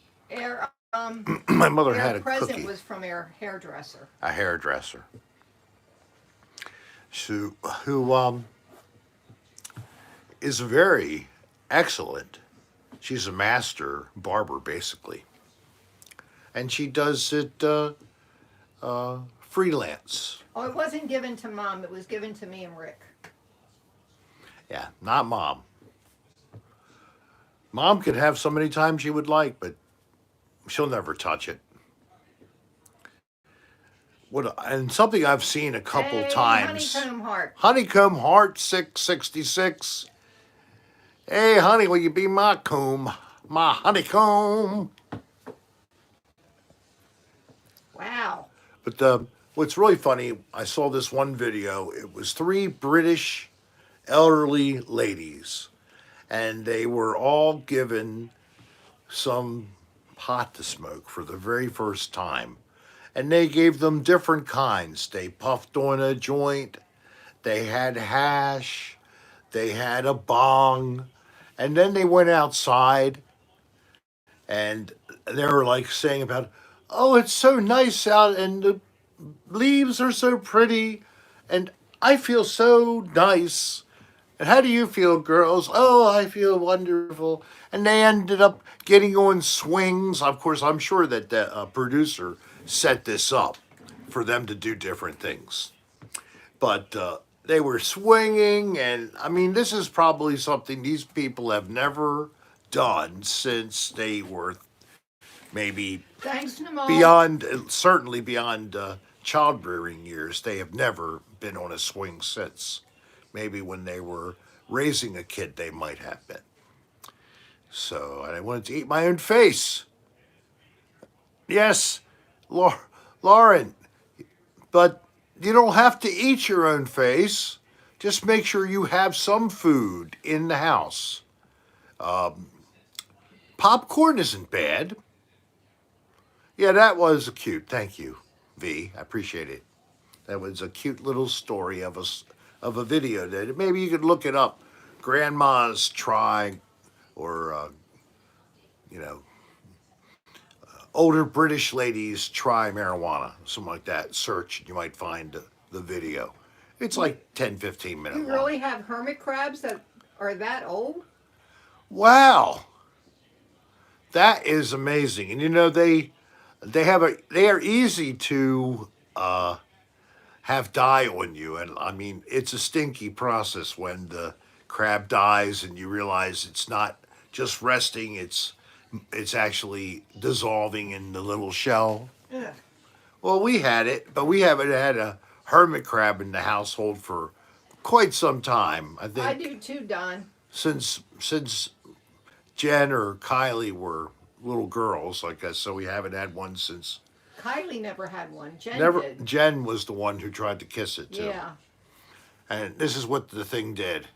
My mother Their had a present cookie. was from our hairdresser. A hairdresser. Who is very excellent. She's a master barber, basically. And she does it freelance. Oh, it wasn't given to Mom. It was given to me and Rick. Yeah, not Mom. Mom could have so many times she would like, but she'll never touch it. And something I've seen a couple Hey, times. Honeycomb heart. Honeycomb Heart 666. Hey, honey, will you be my comb? My honeycomb. Wow. But what's really funny, I saw this one video. It was 3 British elderly ladies, and they were all given some pot to smoke for the very first time. And they gave them different kinds. They puffed on a joint, they had hash, they had a bong, and then they went outside and they were like saying about, oh, it's so nice out and the leaves are so pretty and I feel so nice. And how do you feel, girls? Oh, I feel wonderful. And they ended up getting on swings. Of course, I'm sure that the producer set this up for them to do different things. But they were swinging, and I mean, this is probably something these people have never done since they were maybe Thanks, Namal. beyond, certainly beyond child rearing years. They have never been on a swing since. Maybe when they were raising a kid, they might have been. So, and I wanted to eat my own face. Yes, Lauren, but you don't have to eat your own face. Just make sure you have some food in the house. Popcorn isn't bad. Yeah, that was cute. Thank you, V. I appreciate it. That was a cute little story of of a video that maybe you could look it up. Grandma's trying, or you know, older British ladies try marijuana, something like that. Search, you might find the video. It's like 10, 15 minutes You long. really have hermit crabs that are that old? Wow, that is amazing. And you know they are easy to have die on you, and I mean it's a stinky process when the crab dies and you realize it's not just resting; it's actually dissolving in the little shell. Ugh. Well, we had it, but we haven't had a hermit crab in the household for quite some time. I I think do too, Don. since Jen or Kylie were little girls, like us, so we haven't had one since. Kylie never had one. Jen Never. did. Jen was the one who tried to kiss it too, Yeah, and this is what the thing did.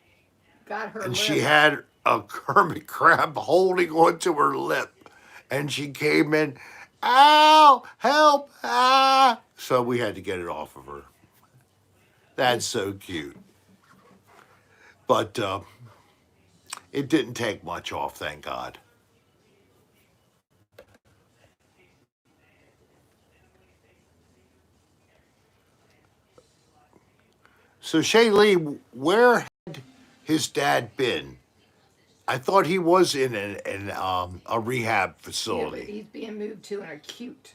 got her And lip. she had a hermit crab holding onto her lip, and she came in, ow, help, ah! So we had to get it off of her. That's so cute. But it didn't take much off, thank God. So Shaylee, where had his dad been? I thought he was in a rehab Yeah, but facility. he's being moved to an acute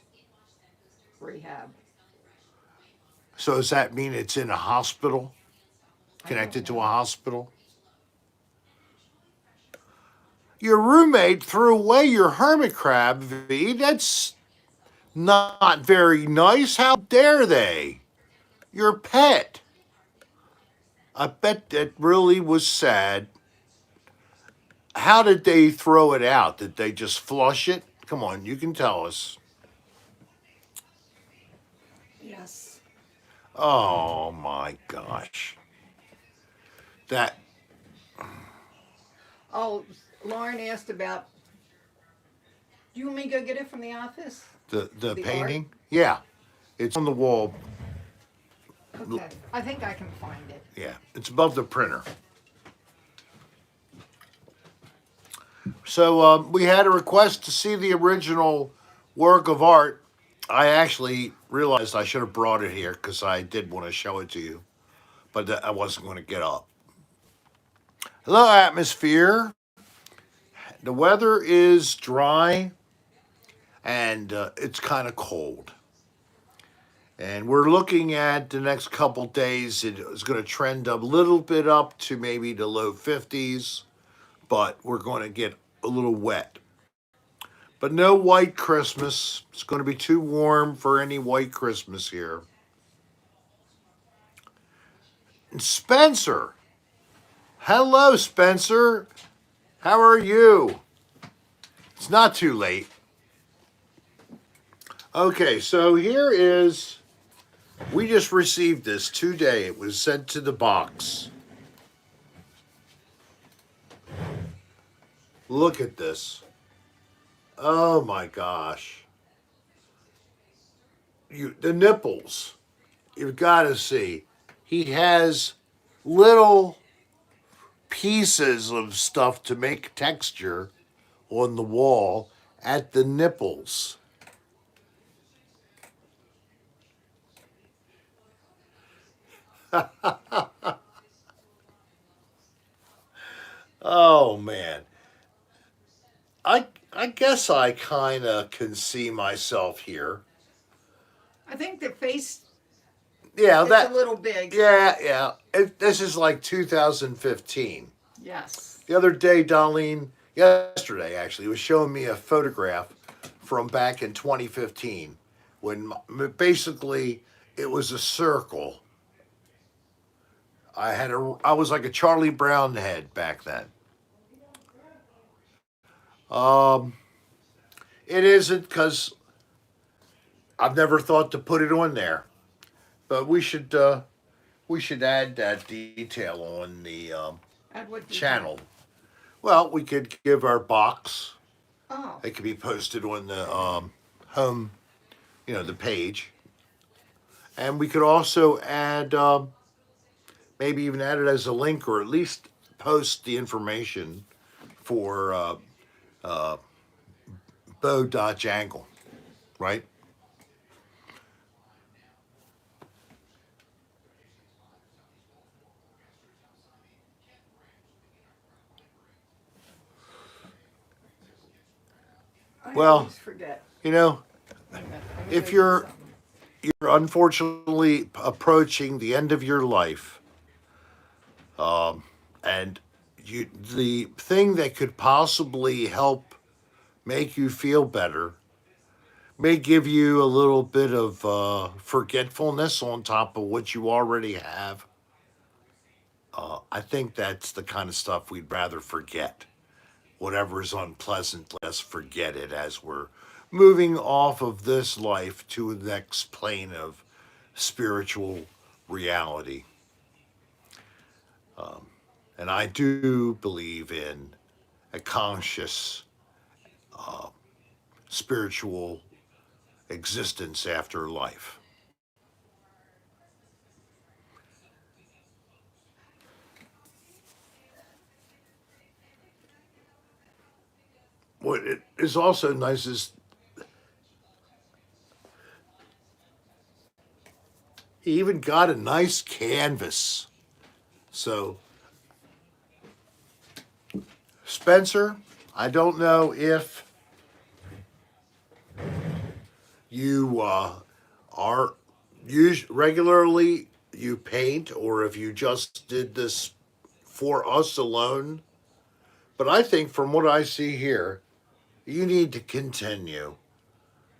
rehab. So does that mean it's in a hospital? I don't Connected to know. a hospital? Your roommate threw away your hermit crab, V. That's not very nice. How dare they? Your pet. I bet that really was sad. How did they throw it out? Did they just flush it? Come on, you can tell us. Yes. Oh my gosh. That Oh, Lauren asked about. Do you want me to go get it from the office? the The painting? Yeah. It's on the wall. Okay, I think I can find it. Yeah. It's above the printer. So we had a request to see the original work of art. I actually realized I should have brought it here because I did want to show it to you, but I wasn't going to get up. Hello, atmosphere. The weather is dry and it's kind of cold. And we're looking at the next couple days. It is going to trend a little bit up to maybe the low 50s, but we're going to get a little wet. But no white Christmas. It's going to be too warm for any white Christmas here. And Spencer. Hello, Spencer. How are you? It's not too late. Okay, so here is, we just received this today. It was sent to the box. Look at this. Oh my gosh. The nipples. You've got to see. He has little pieces of stuff to make texture on the wall at the nipples. Oh man. I guess I kind of can see myself here. I think the face Yeah, is that a little big. yeah. This is like 2015. Yes. The other day, Darlene, yesterday actually, was showing me a photograph from back in 2015 when basically it was a circle. I was like a Charlie Brown head back then. Um, it isn't because I've never thought to put it on there, but we should add that detail on the At what detail? channel. Well, we could give our box. Oh, It could be posted on the home, the page, and we could also add maybe even add it as a link or at least post the information for Bo Dodge Angle, right? I Well, always forget. you know, Wait a minute, let me if go do you're something. you're unfortunately approaching the end of your life, and the thing that could possibly help make you feel better may give you a little bit of forgetfulness on top of what you already have. I think that's the kind of stuff we'd rather forget. Whatever is unpleasant, let's forget it as we're moving off of this life to the next plane of spiritual reality. And I do believe in a conscious spiritual existence after life. What it is also nice is he even got a nice canvas. So, Spencer, I don't know if you are regularly you paint or if you just did this for us alone. But I think from what I see here, you need to continue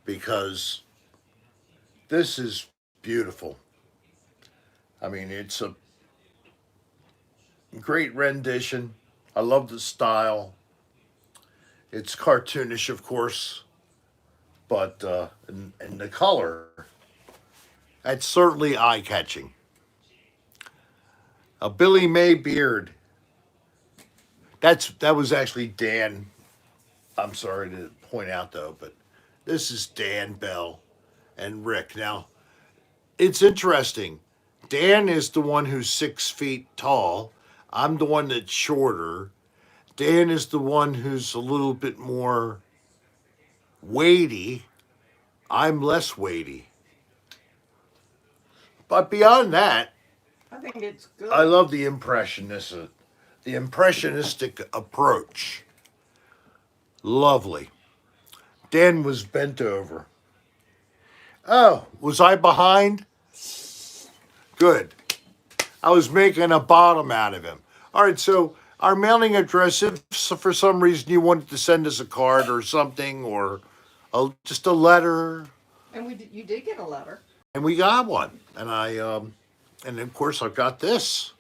because this is beautiful. I mean, it's a great rendition. I love the style. It's cartoonish, of course, but and the color, that's certainly eye catching. A Billy May beard. That was actually Dan. I'm sorry to point out though, but this is Dan Bell and Rick. Now it's interesting. Dan is the one who's 6 feet tall. I'm the one that's shorter. Dan is the one who's a little bit more weighty. I'm less weighty. But beyond that, I think it's good. I love the impressionistic approach. Lovely. Dan was bent over. Oh, was I behind? Good. I was making a bottom out of him. All right, so our mailing address, if for some reason you wanted to send us a card or something or just a letter, And you did get a letter. and we got one. And of course I've got this.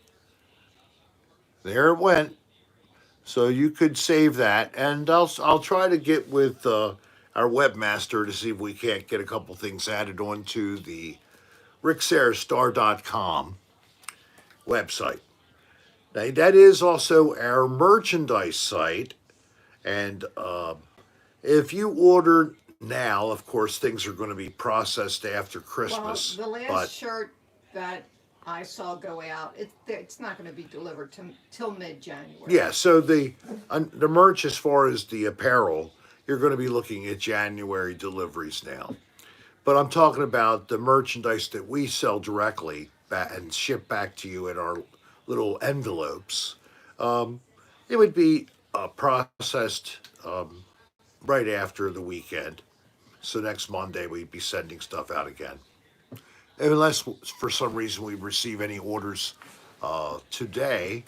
There it went. So you could save that, and I'll try to get with our webmaster to see if we can't get a couple things added onto the ricksarastar.com website. Now, that is also our merchandise site, and if you order now, of course, things are going to be processed after Well, Christmas. the last But shirt that I saw go out, it's not going to be delivered till mid-January. yeah, so the merch as far as the apparel, you're going to be looking at January deliveries now. But I'm talking about the merchandise that we sell directly and ship back to you in our little envelopes. It would be processed right after the weekend. So next Monday we'd be sending stuff out again. Unless for some reason we receive any orders today.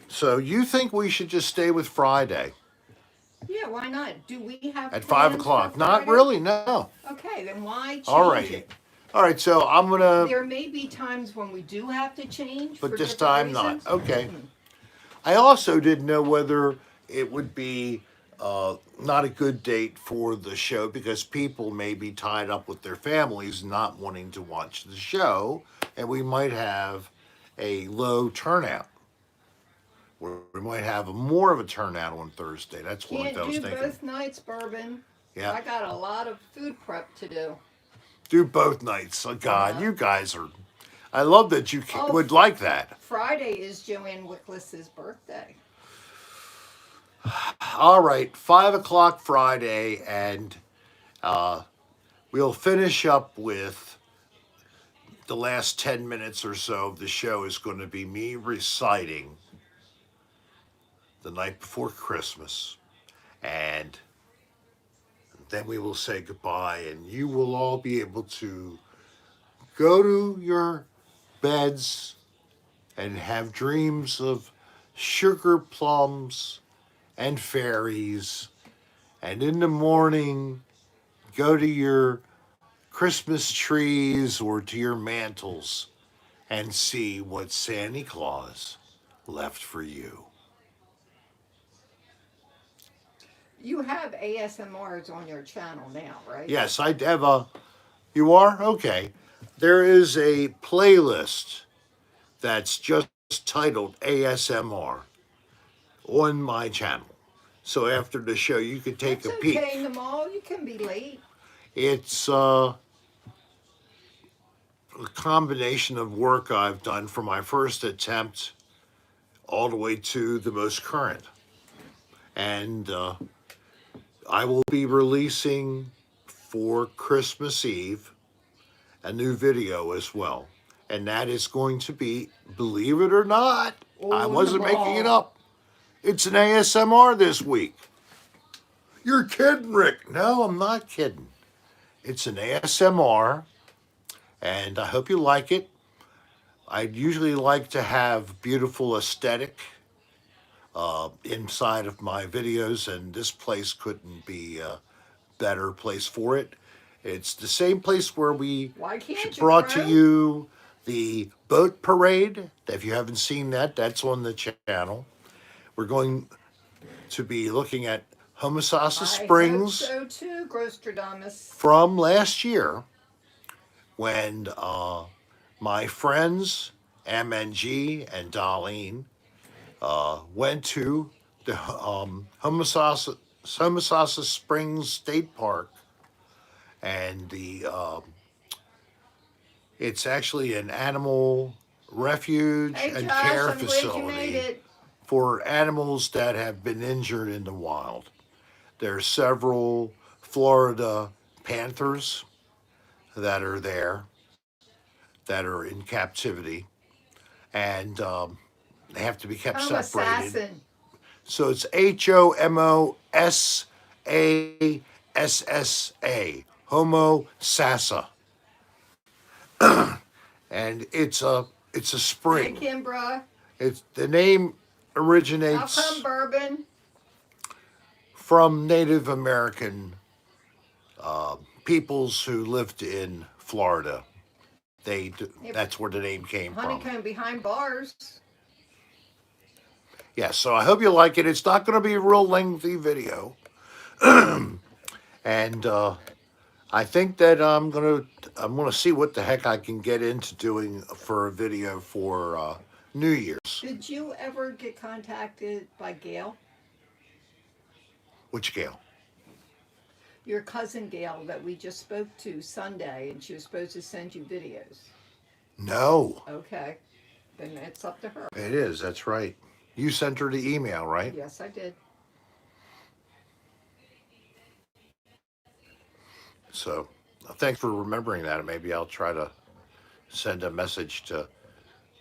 So you think we should just stay with Friday? Yeah, why not? Do we have At 5 plans for o'clock. Not Friday? really, no. Okay, then why change All righty. it? All right, so I'm going to, There may be times when we do have to change but for this different time not. reasons. Okay. I also didn't know whether it would be not a good date for the show because people may be tied up with their families not wanting to watch the show, and we might have a low turnout. We might have more of a turnout on Thursday. That's what Can't I was do thinking. both nights, Bourbon. Yeah, I got a lot of food prep to do. do both nights. Oh God, Yeah. you guys are. I love that you Oh, would like that. Friday is Joanne Wickless's birthday. All right, 5 o'clock Friday, and we'll finish up with the last 10 minutes or so of the show is going to be me reciting the night before Christmas. And then we will say goodbye, and you will all be able to go to your beds and have dreams of sugar plums and fairies. And in the morning, go to your Christmas trees or to your mantles and see what Santa Claus left for you. You have ASMRs on your channel now, right? Yes, I have a. You are? Okay. There is a playlist that's just titled ASMR on my channel. So after the show, you can take That's a peek. okay, Namal. You can be late. It's a combination of work I've done from my first attempt all the way to the most current. And I will be releasing for Christmas Eve a new video as well. And that is going to be, believe it or not, I Oh, wasn't making it Namal. up. It's an ASMR this week. You're kidding, Rick. No, I'm not kidding. It's an ASMR, and I hope you like it. I usually like to have beautiful aesthetic inside of my videos, and this place couldn't be a better place for it. It's the same place where we Why can't you, brought to Crow? you the boat parade. If you haven't seen that, that's on the channel. We're going to be looking at Homosassa I Springs hope so too, Grostradamus. from last year when my friends MNG and Darlene went to the Homosassa Springs State Park, and the it's actually an animal refuge Hey, and Josh, care I'm glad you made facility it. for animals that have been injured in the wild. There are several Florida panthers that are there that are in captivity, and they have to be kept I'm separated. assassin. So it's HOMOSASSA, Homo Sassa, and it's a Hey, spring. Kimbra. It's the name How originates come Bourbon? from Native American peoples who lived in Florida. That's where the name came from. Honeycomb behind bars. Yeah, so I hope you like it. It's not going to be a real lengthy video, and I think that I'm gonna see what the heck I can get into doing for a video for New Year's. Did you ever get contacted by Gail? Which Gail? Your cousin Gail that we just spoke to Sunday, and she was supposed to send you videos. No, Okay, then it's up to her. it is. That's right. You sent her the email, right? Yes, I did. So thanks for remembering that. Maybe I'll try to send a message to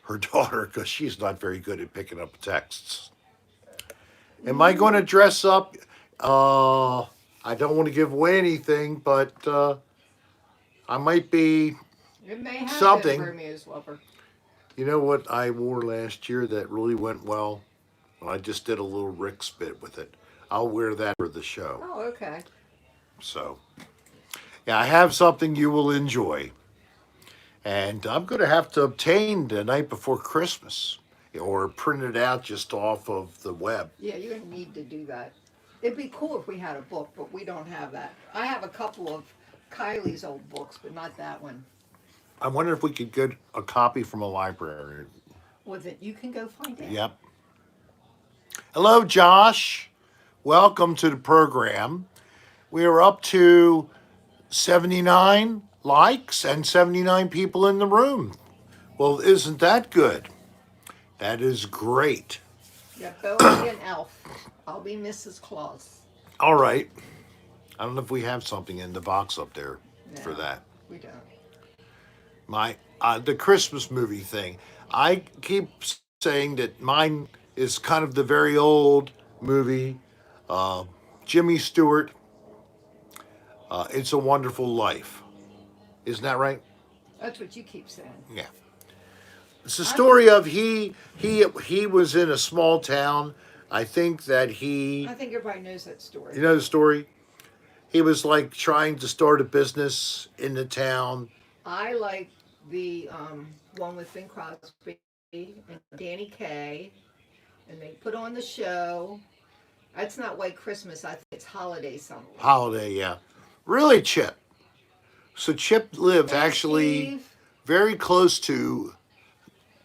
her daughter because she's not very good at picking up texts. Am I going to dress up? I don't want to give away anything, but I might be. It may have Something. been Romeo's lover. You know what I wore last year that really went well? Well, I just did a little Rick spit with it. I'll wear that for the show. Oh, okay. So, yeah, I have something you will enjoy. And I'm going to have to obtain the night before Christmas or print it out just off of the web. Yeah, you're gonna need to do that. It'd be cool if we had a book, but we don't have that. I have a couple of Kylie's old books, but not that one. I wonder if we could get a copy from a library. Well, then you can go find it. Yep. Hello, Josh. Welcome to the program. We are up to 79 likes and 79 people in the room. Well, isn't that good? That is great. Yeah, Bo will be an elf. I'll be Mrs. Claus. All right. I don't know if we have something in the box up there for No. that. We don't. The Christmas movie thing. I keep saying that mine is kind of the very old movie. Jimmy Stewart. It's a Wonderful Life. Isn't that right? That's what you keep saying. Yeah. It's the story of he was in a small town. I think that I think everybody knows that story. you know the story? He was like trying to start a business in the town. I like the one with Bing Crosby and Danny Kaye, and they put on the show. That's not White Christmas. I think it's Holiday something. Holiday, yeah. Really, Chip. So Chip lived actually Steve, very close to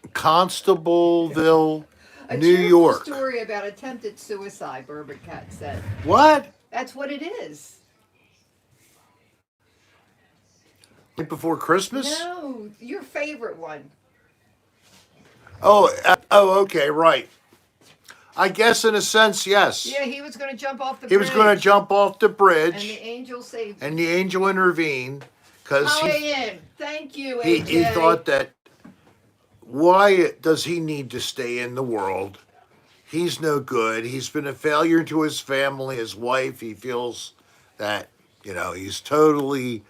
Constableville, a New cheerful York. story about attempted suicide. Bourbon Cat said. What? That's what it is. Right before Christmas? No, your favorite one. Oh, okay, right. I guess in a sense, yes. Yeah, he was going to jump off the He bridge. was going to jump off the And the bridge, angel saved him. and the angel intervened because Holiday Inn. Thank you, he AJ. thought that why does he need to stay in the world? He's no good. He's been a failure to his family, his wife. He feels that, he's totally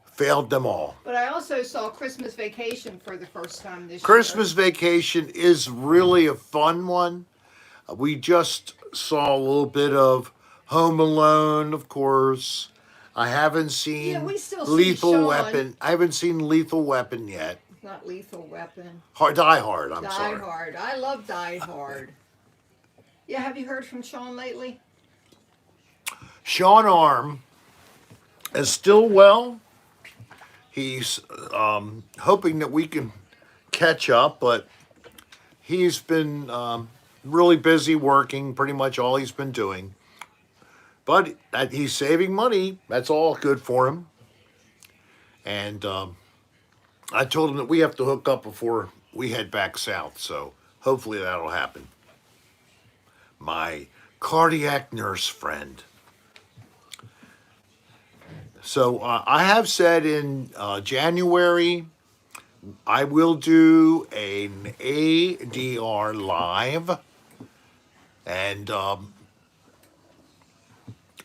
failed them all. But I also saw Christmas Vacation for the first time this Christmas year. Vacation is really a fun one. We just saw a little bit of Home Alone, of course. I haven't seen Yeah, we still see Lethal Sean. Weapon. I haven't seen Lethal Weapon yet. Not Lethal Weapon. Die Hard, I'm Die sorry. Hard. I love Die Hard. Yeah, have you heard from Sean lately? Sean Arm is still well. He's hoping that we can catch up, but he's been really busy working, pretty much all he's been doing. But he's saving money. That's all good for him. And I told him that we have to hook up before we head back south, so hopefully that'll happen. My cardiac nurse friend. So I have said in January, I will do an ADR live. And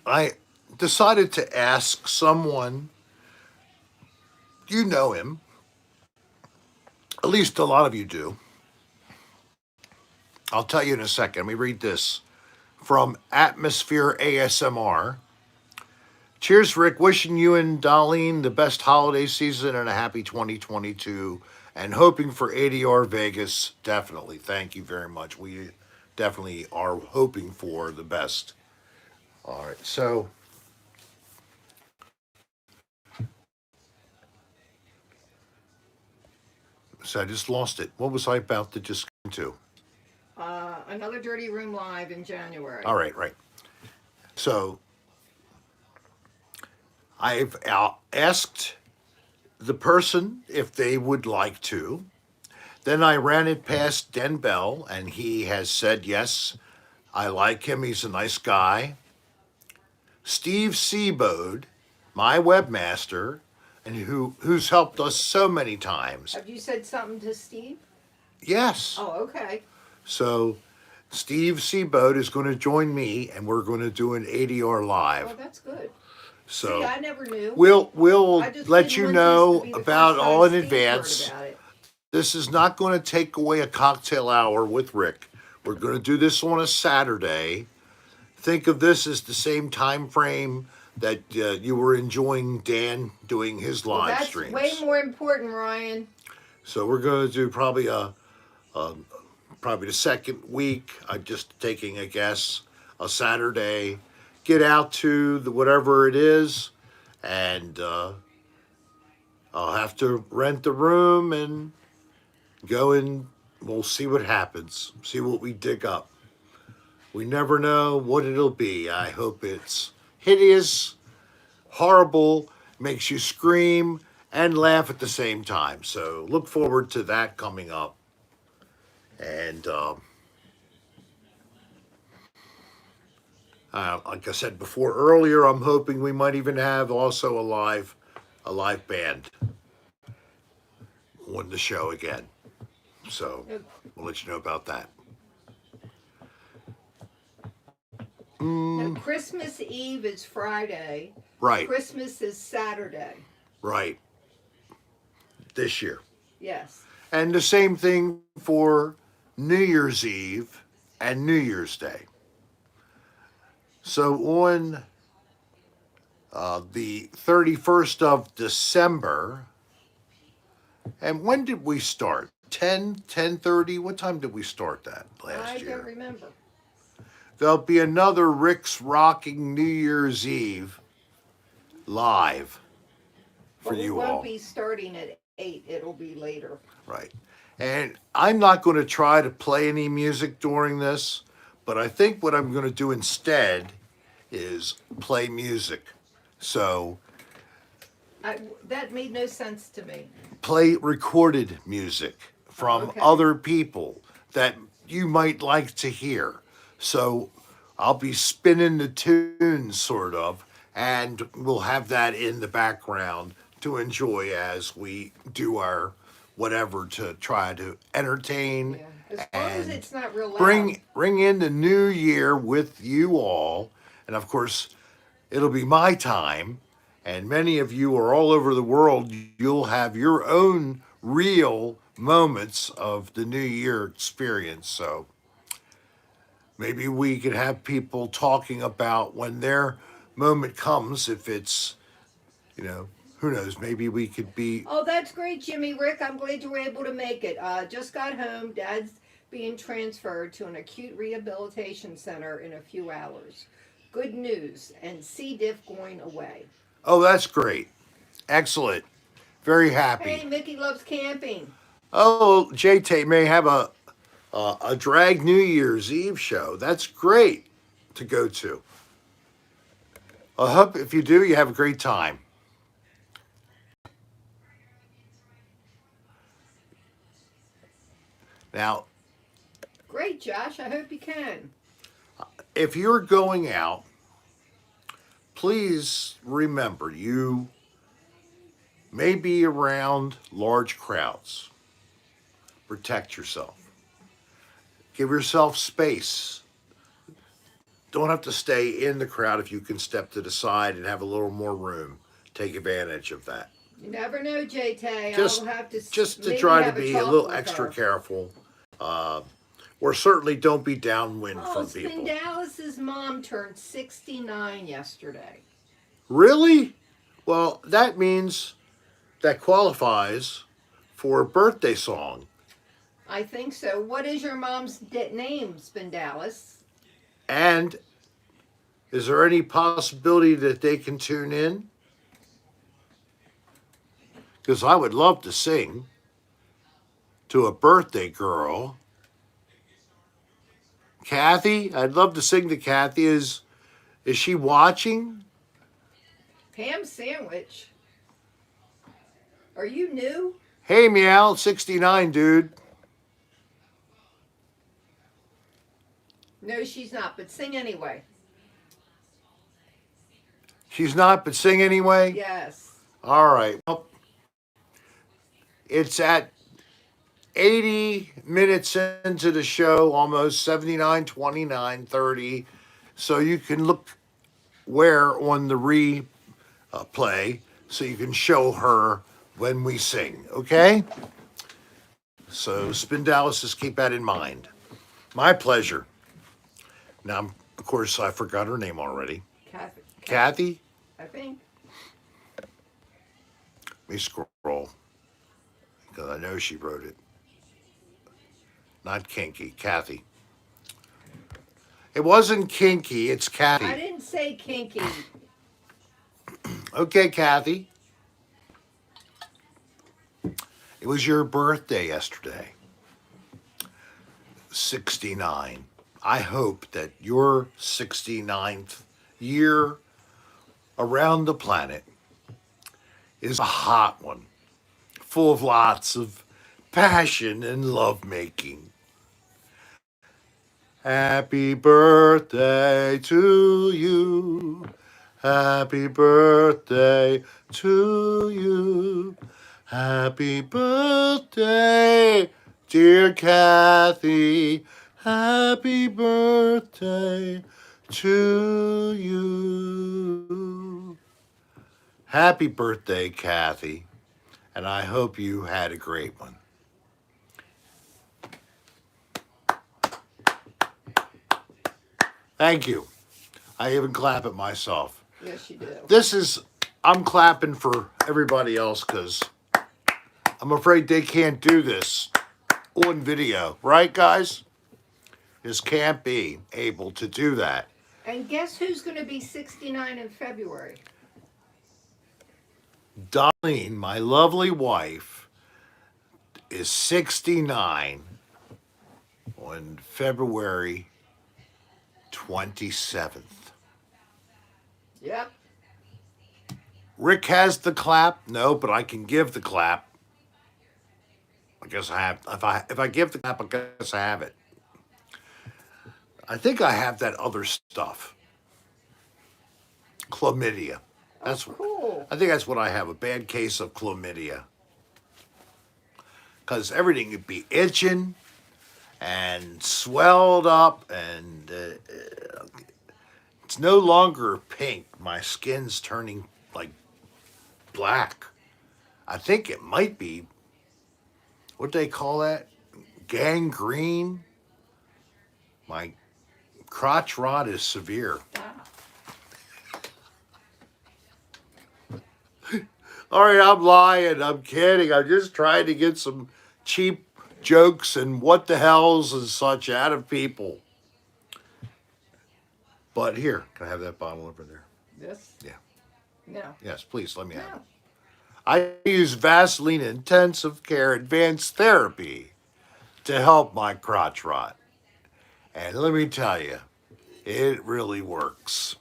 I decided to ask someone, you know him, at least a lot of you do. I'll tell you in a second. Let me read this from Atmosphere ASMR. Cheers, Rick. Wishing you and Darlene the best holiday season and a happy 2022. And hoping for ADR Vegas. Definitely. Thank you very much. We definitely are hoping for the best. All right. So I just lost it. What was I about to just get into? Another Dirty Room Live in January. All right, right. So I've asked the person if they would like to. Then I ran it past Den Bell, and he has said, yes, I like him. He's a nice guy. Steve Seabode, my webmaster, and who's helped us so many times. Have you said something to Steve? Yes. Oh, okay. So Steve Seabode is going to join me, and we're going to do an ADR live. Oh, that's good. So See, I never knew. we'll I just let didn't you want know this to be the about first all in time Steve heard advance. about it. This is not going to take away a cocktail hour with Rick. We're going to do this on a Saturday, think of this as the same time frame that you were enjoying Dan doing his Well, live that's streams. way more important, Ryan. So we're going to do probably probably the second week. I'm just taking a guess. A Saturday, get out to the whatever it is, and I'll have to rent the room and go and we'll see what happens. See what we dig up. We never know what it'll be. I hope it's hideous, horrible, makes you scream and laugh at the same time. So look forward to that coming up. And like I said before earlier, I'm hoping we might even have also a live band on the show again. So we'll let you know about that. Now, Christmas Eve is Friday. Right, Christmas is Saturday. right. This year. Yes. And the same thing for New Year's Eve and New Year's Day. So on the 31st of December, and when did we start? 10:30? What time did we start that last I year? don't remember. There'll be another Rick's Rocking New Year's Eve live for But we you won't all. be starting at 8. It'll be later. Right. And I'm not going to try to play any music during this, but I think what I'm going to do instead is play music. So That made no sense to me. play recorded music from Okay. other people that you might like to hear. So I'll be spinning the tunes, sort of, and we'll have that in the background to enjoy as we do our whatever to try to entertain Yeah. As long as and it's not real loud. bring in the new year with you all. And of course, it'll be my time. And many of you are all over the world. You'll have your own real moments of the new year experience. So maybe we could have people talking about when their moment comes, if it's, who knows, maybe we could be. Oh, that's great, Jimmy. Rick, I'm glad you were able to make it. Just got home. Dad's being transferred to an acute rehabilitation center in a few hours. Good news. And C. diff going away. Oh, that's great. Excellent. Very happy. Hey, Mickey loves camping. Oh, J-Tay may have a drag New Year's Eve show. That's great to go to. I hope if you do, you have a great time. Now, Great, Josh. I hope you can. if you're going out, please remember you may be around large crowds. Protect yourself. Give yourself space. Don't have to stay in the crowd if you can step to the side and have a little more room. Take advantage of that. You never know, J-Tay. Just I'll have to to maybe try to have be a talk little with extra her. careful. Or certainly don't be downwind Oh, from people. Spindalis's mom turned 69 yesterday. Really? Well, that means that qualifies for a birthday song. I think so. What is your mom's name, Spindalis? And is there any possibility that they can tune in? Because I would love to sing to a birthday girl. Kathy, I'd love to sing to Kathy. Is she watching? Ham sandwich. Are you new? Hey, Meow, 69, dude. No, she's not, but sing anyway. She's not, but sing anyway? Yes. All right. Well, it's at 80 minutes into the show, almost 79, 29, 30. So you can look where on the replay so you can show her when we sing, okay? So Spindalis, just keep that in mind. My pleasure. Now I'm Of course, I forgot her name already. Kathy. Kathy? I think. Let me scroll, because I know she wrote it. Not Kinky, Kathy. It wasn't Kinky, it's I Kathy. didn't say kinky. Okay, Kathy. It was your birthday yesterday. 69. I hope that your 69th year around the planet is a hot one, full of lots of passion and lovemaking. Happy birthday to you. Happy birthday to you. Happy birthday, dear Kathy. Happy birthday to you. Happy birthday, Kathy. And I hope you had a great one. Thank you. I even clap at myself. Yes, you do. I'm clapping for everybody else because I'm afraid they can't do this on video, right, guys? Just can't be able to do that. And guess who's going to be 69 in February? Darlene, my lovely wife, is 69 on February 27th. Yep. Rick has the clap. No, but I can give the clap. I guess I have. If I give the clap, I guess I have it. I think I have that other stuff. Chlamydia. That's Cool. I think that's what I have. A bad case of chlamydia. Because everything would be itching and swelled up, and it's no longer pink. My skin's turning like black. I think it might be, what do they call that? Gangrene. My crotch rot is severe. All right, I'm lying. I'm kidding. I'm just trying to get some cheap jokes and what the hells and such out of people. But here, can I have that bottle over there? This? Yeah. No. Yes, please let me have No. it. I use Vaseline Intensive Care Advanced Therapy to help my crotch rot. And let me tell you, it really works.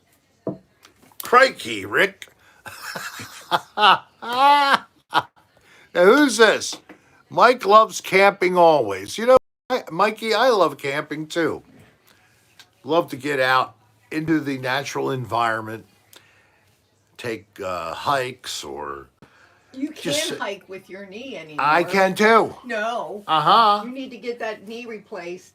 Crikey, Rick. Now, who's this? Mike loves camping always. You know, Mikey, I love camping too. Love to get out into the natural environment, take hikes, or You can't Just- hike with your knee anymore. I can too. No. Uh-huh. You need to get that knee replaced.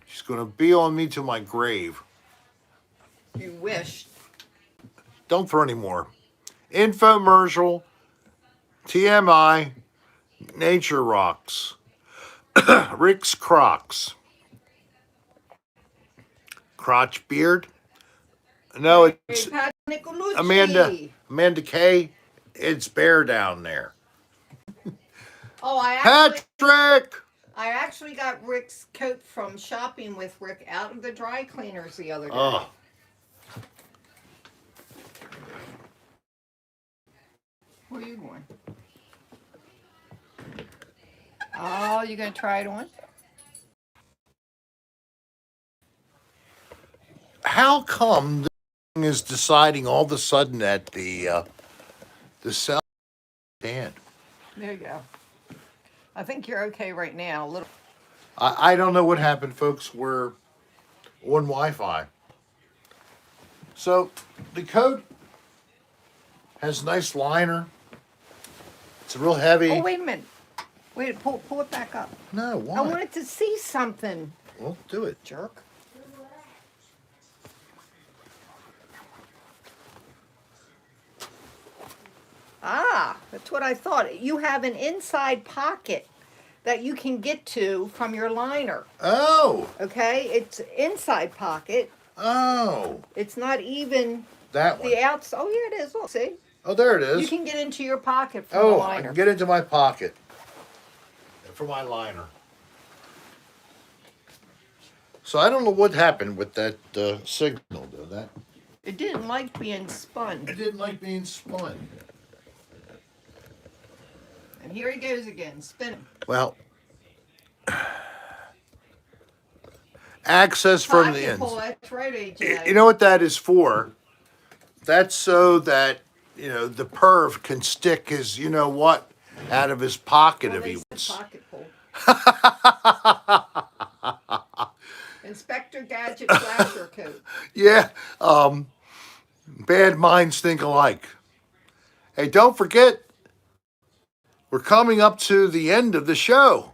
She's going to be on me to my grave. You wish. Don't throw any more. Infomercial, TMI, Nature Rocks, Rick's Crocs, Crotch Beard. No, it's Hey, Pat Nicolucci. Amanda K. It's Bear down there. Oh, Patrick! I actually got Rick's coat from shopping with Rick out of the dry cleaners the other day. Oh, Where are you going? Oh, you gonna try it on? how come the thing is deciding all of a sudden that the cell stand? There you go. I think you're okay right now. A little. I don't know what happened, folks. We're on Wi-Fi. So the coat has a nice liner. It's real heavy. Oh, wait a minute. Wait, pull it back up. No, why? I wanted to see something. Well, do it. Jerk. Ah, that's what I thought. You have an inside pocket that you can get to from your liner. Oh, Okay, it's inside pocket. oh, It's not even that one. the outside. Oh, yeah, it is. Look, see, Oh, there it you is. can get into your pocket from the Oh, I liner. can get into my pocket for my liner. So I don't know what happened with that signal, though. That It didn't like being spun. it didn't like being spun. And here he goes again, spinning. Well, access from the Pocket pull, ends. that's right, AJ. You know what that is for? That's so that the perv can stick his what out of his pocket Well, if they he said wants. pocket pull. Inspector Gadget flasher coat. Yeah, bad minds think alike. Hey, don't forget, we're coming up to the end of the show,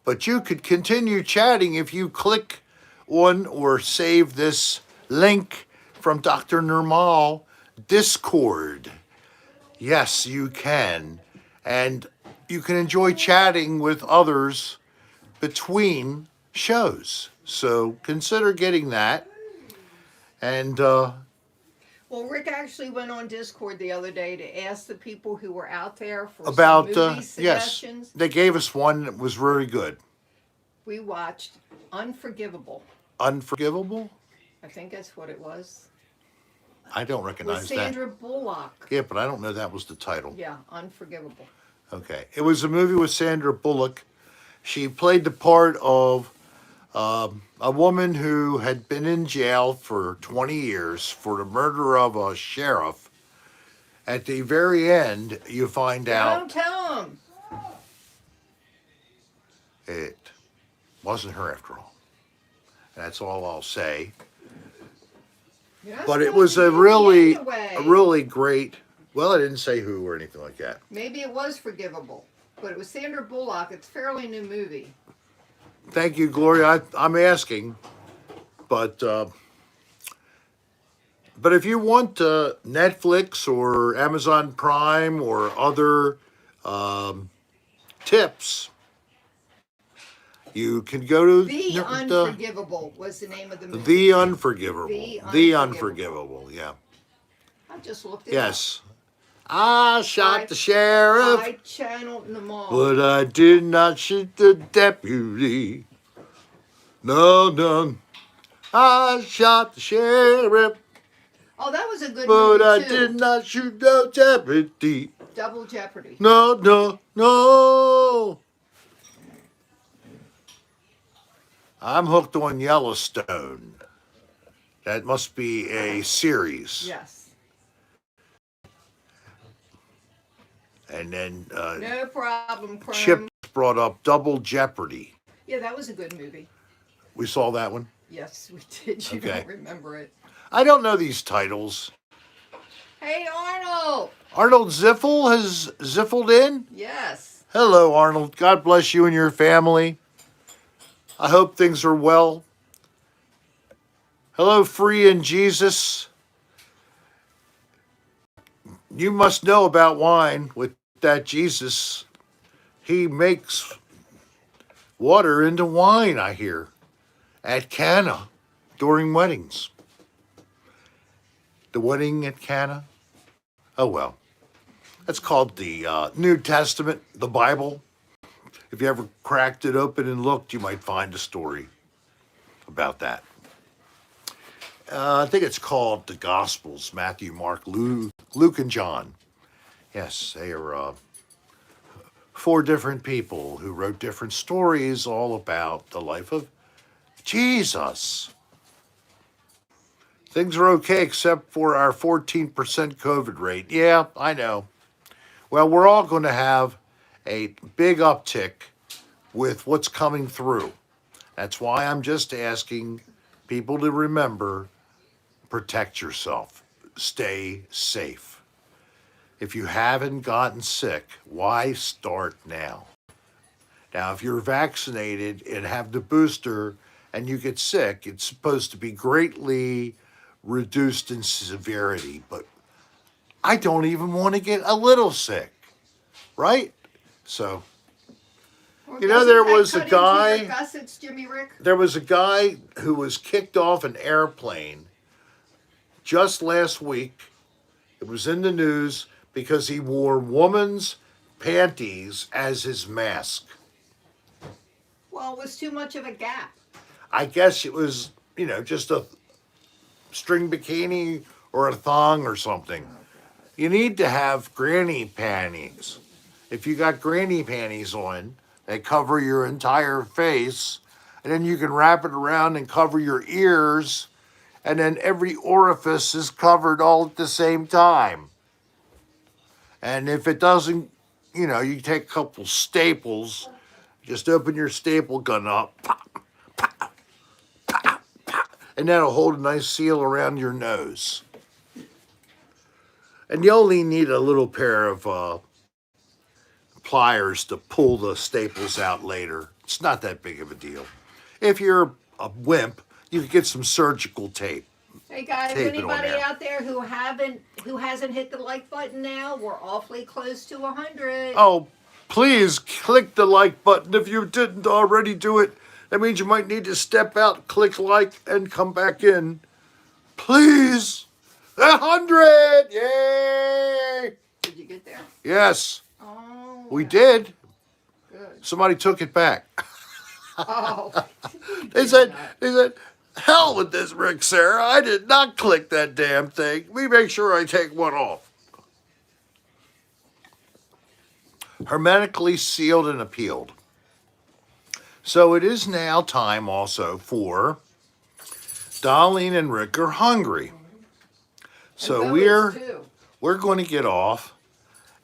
but you could continue chatting if you click on or save this link from Dr. Normal Discord. Yes, you can. And you can enjoy chatting with others between shows. So consider getting that. And Well, Rick actually went on Discord the other day to ask the people who were out there for about, some movie yes, suggestions. they gave us one that was very good. We watched Unforgivable. Unforgivable? I think that's what it was. I don't With recognize that. Sandra Bullock. Yeah, but I don't know that was the title. Yeah, Unforgivable. Okay. It was a movie with Sandra Bullock. She played the part of a woman who had been in jail for 20 years for the murder of a sheriff. At the very end, you find Don't out tell him. it wasn't her after all. That's all I'll say. You're not But it supposed was to a give really, the end away. a really great. Well, I didn't say who or anything like that. Maybe it was Forgivable, but it was Sandra Bullock. It's a fairly new movie. Thank you, Gloria. I'm asking, but if you want Netflix or Amazon Prime or other tips, you can go to The Unforgivable was the name of the movie. The Unforgivable. The Unforgivable. Yeah. I just looked it Yes. I shot the sheriff. I channeled them all. But I did not shoot the deputy. No, no. I shot the sheriff, Oh, that was a good but I movie too. did not shoot the deputy. Double Jeopardy. No, no, no. I'm hooked on Yellowstone. That must be a series. Yes. And then No problem, Chrome. Chip brought up Double Jeopardy. Yeah, that was a good movie. We saw that one. Yes, we did. You Okay. don't remember it. I don't know these titles. Hey, Arnold. Arnold Ziffel has ziffled in. Yes. Hello, Arnold. God bless you and your family. I hope things are well. Hello, Free in Jesus. You must know about wine with that Jesus. He makes water into wine, I hear, at Cana during weddings. The wedding at Cana? Oh, well. That's called the New Testament, the Bible. If you ever cracked it open and looked, you might find a story about that. I think it's called the Gospels, Matthew, Mark, Luke, and John. Yes, they are four different people who wrote different stories all about the life of Jesus. Things are okay except for our 14% COVID rate. Yeah, I know. Well, we're all going to have a big uptick with what's coming through. That's why I'm just asking people to remember, protect yourself, stay safe. If you haven't gotten sick, why start now? Now, if you're vaccinated and have the booster and you get sick, it's supposed to be greatly reduced in severity, but I don't even want to get a little sick, right? So, Well, You know, there Doesn't that was a cut into your guy. gussets, Jimmy Rick? There was a guy who was kicked off an airplane just last week. It was in the news because he wore woman's panties as his mask. Well, it was too much of a gap. I guess it was, just a string bikini or a thong or something. You need to have granny panties. If you got granny panties on, they cover your entire face, and then you can wrap it around and cover your ears, and then every orifice is covered all at the same time. And if it doesn't, you take a couple staples, just open your staple gun up, pop, pop, pop, pop, and that'll hold a nice seal around your nose. And you only need a little pair of pliers to pull the staples out later. It's not that big of a deal. If you're a wimp, you can get some surgical tape. Hey guys, Tape it on anybody there. out there who hasn't hit the like button now? We're awfully close to 100. Oh, please click the like button if you didn't already do it. That means you might need to step out, click like, and come back in. Please. 100! Yay! Did you get there? Yes, Oh, we did. good. Somebody took it back. Oh, They said, hell with this, Rick, Sarah. I did not click that damn thing. We make sure I take one off. Hermetically sealed and appealed. So it is now time also for Darlene and Rick are hungry. So and we're Lois, too. going to get off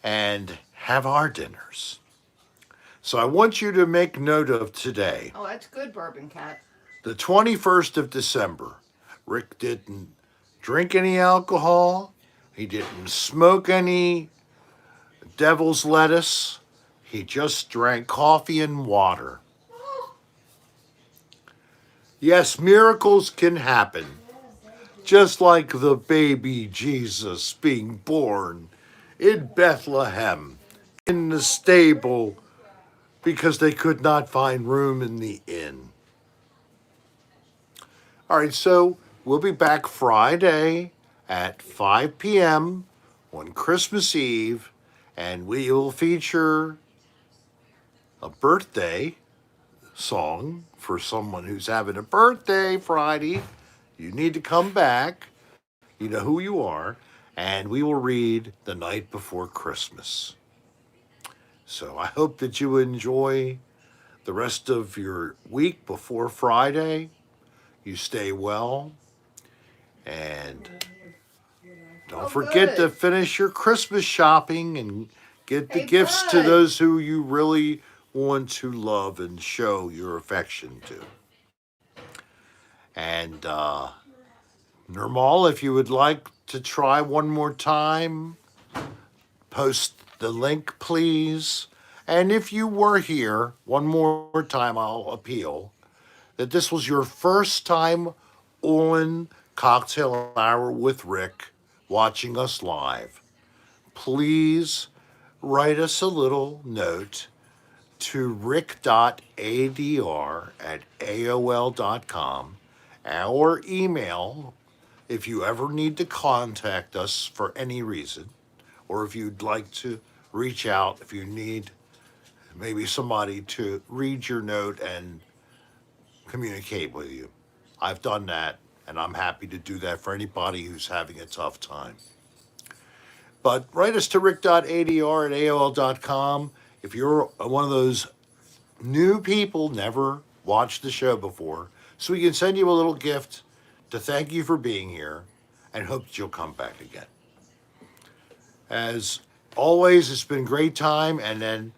and have our dinners. So I want you to make note of today, Oh, that's good, Bourbon Cat. the 21st of December. Rick didn't drink any alcohol. He didn't smoke any devil's lettuce. He just drank coffee and water. Yes, miracles can happen. Just like the baby Jesus being born in Bethlehem, in the stable, because they could not find room in the inn. All right, so we'll be back Friday at 5 p.m. on Christmas Eve, and we will feature a birthday song for someone who's having a birthday Friday. You need to come back. You know who you are. And we will read The Night Before Christmas. So I hope that you enjoy the rest of your week before Friday. You stay well. And don't Oh, forget to good. finish your Christmas shopping and get the Hey, gifts to Bud. those who you really want to love and show your affection to. And Nirmal, if you would like to try one more time, post the link, please. And if you were here, one more time, I'll appeal that this was your first time on Cocktail Hour with Rick, watching us live. Please write us a little note to rick.adr@aol.com, our email, if you ever need to contact us for any reason, or if you'd like to reach out, if you need maybe somebody to read your note and communicate with you. I've done that, and I'm happy to do that for anybody who's having a tough time. But write us to rick.adr@aol.com. If you're one of those new people, never watched the show before, so we can send you a little gift to thank you for being here and hope that you'll come back again. As always, it's been a great time, and then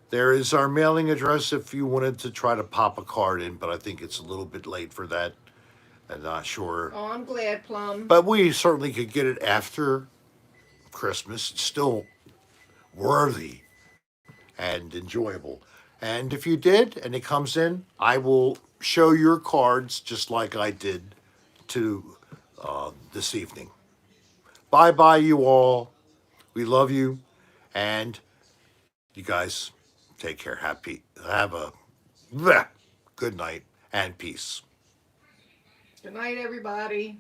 there is our mailing address if you wanted to try to pop a card in, but I think it's a little bit late for that. I'm not sure. Oh, I'm glad, Plum. But we certainly could get it after Christmas. It's still worthy and enjoyable. And if you did, and it comes in, I will show your cards just like I did to this evening. Bye-bye, you all. We love you. And you guys, Take care. Have a bleh, good night and peace. Good night, everybody.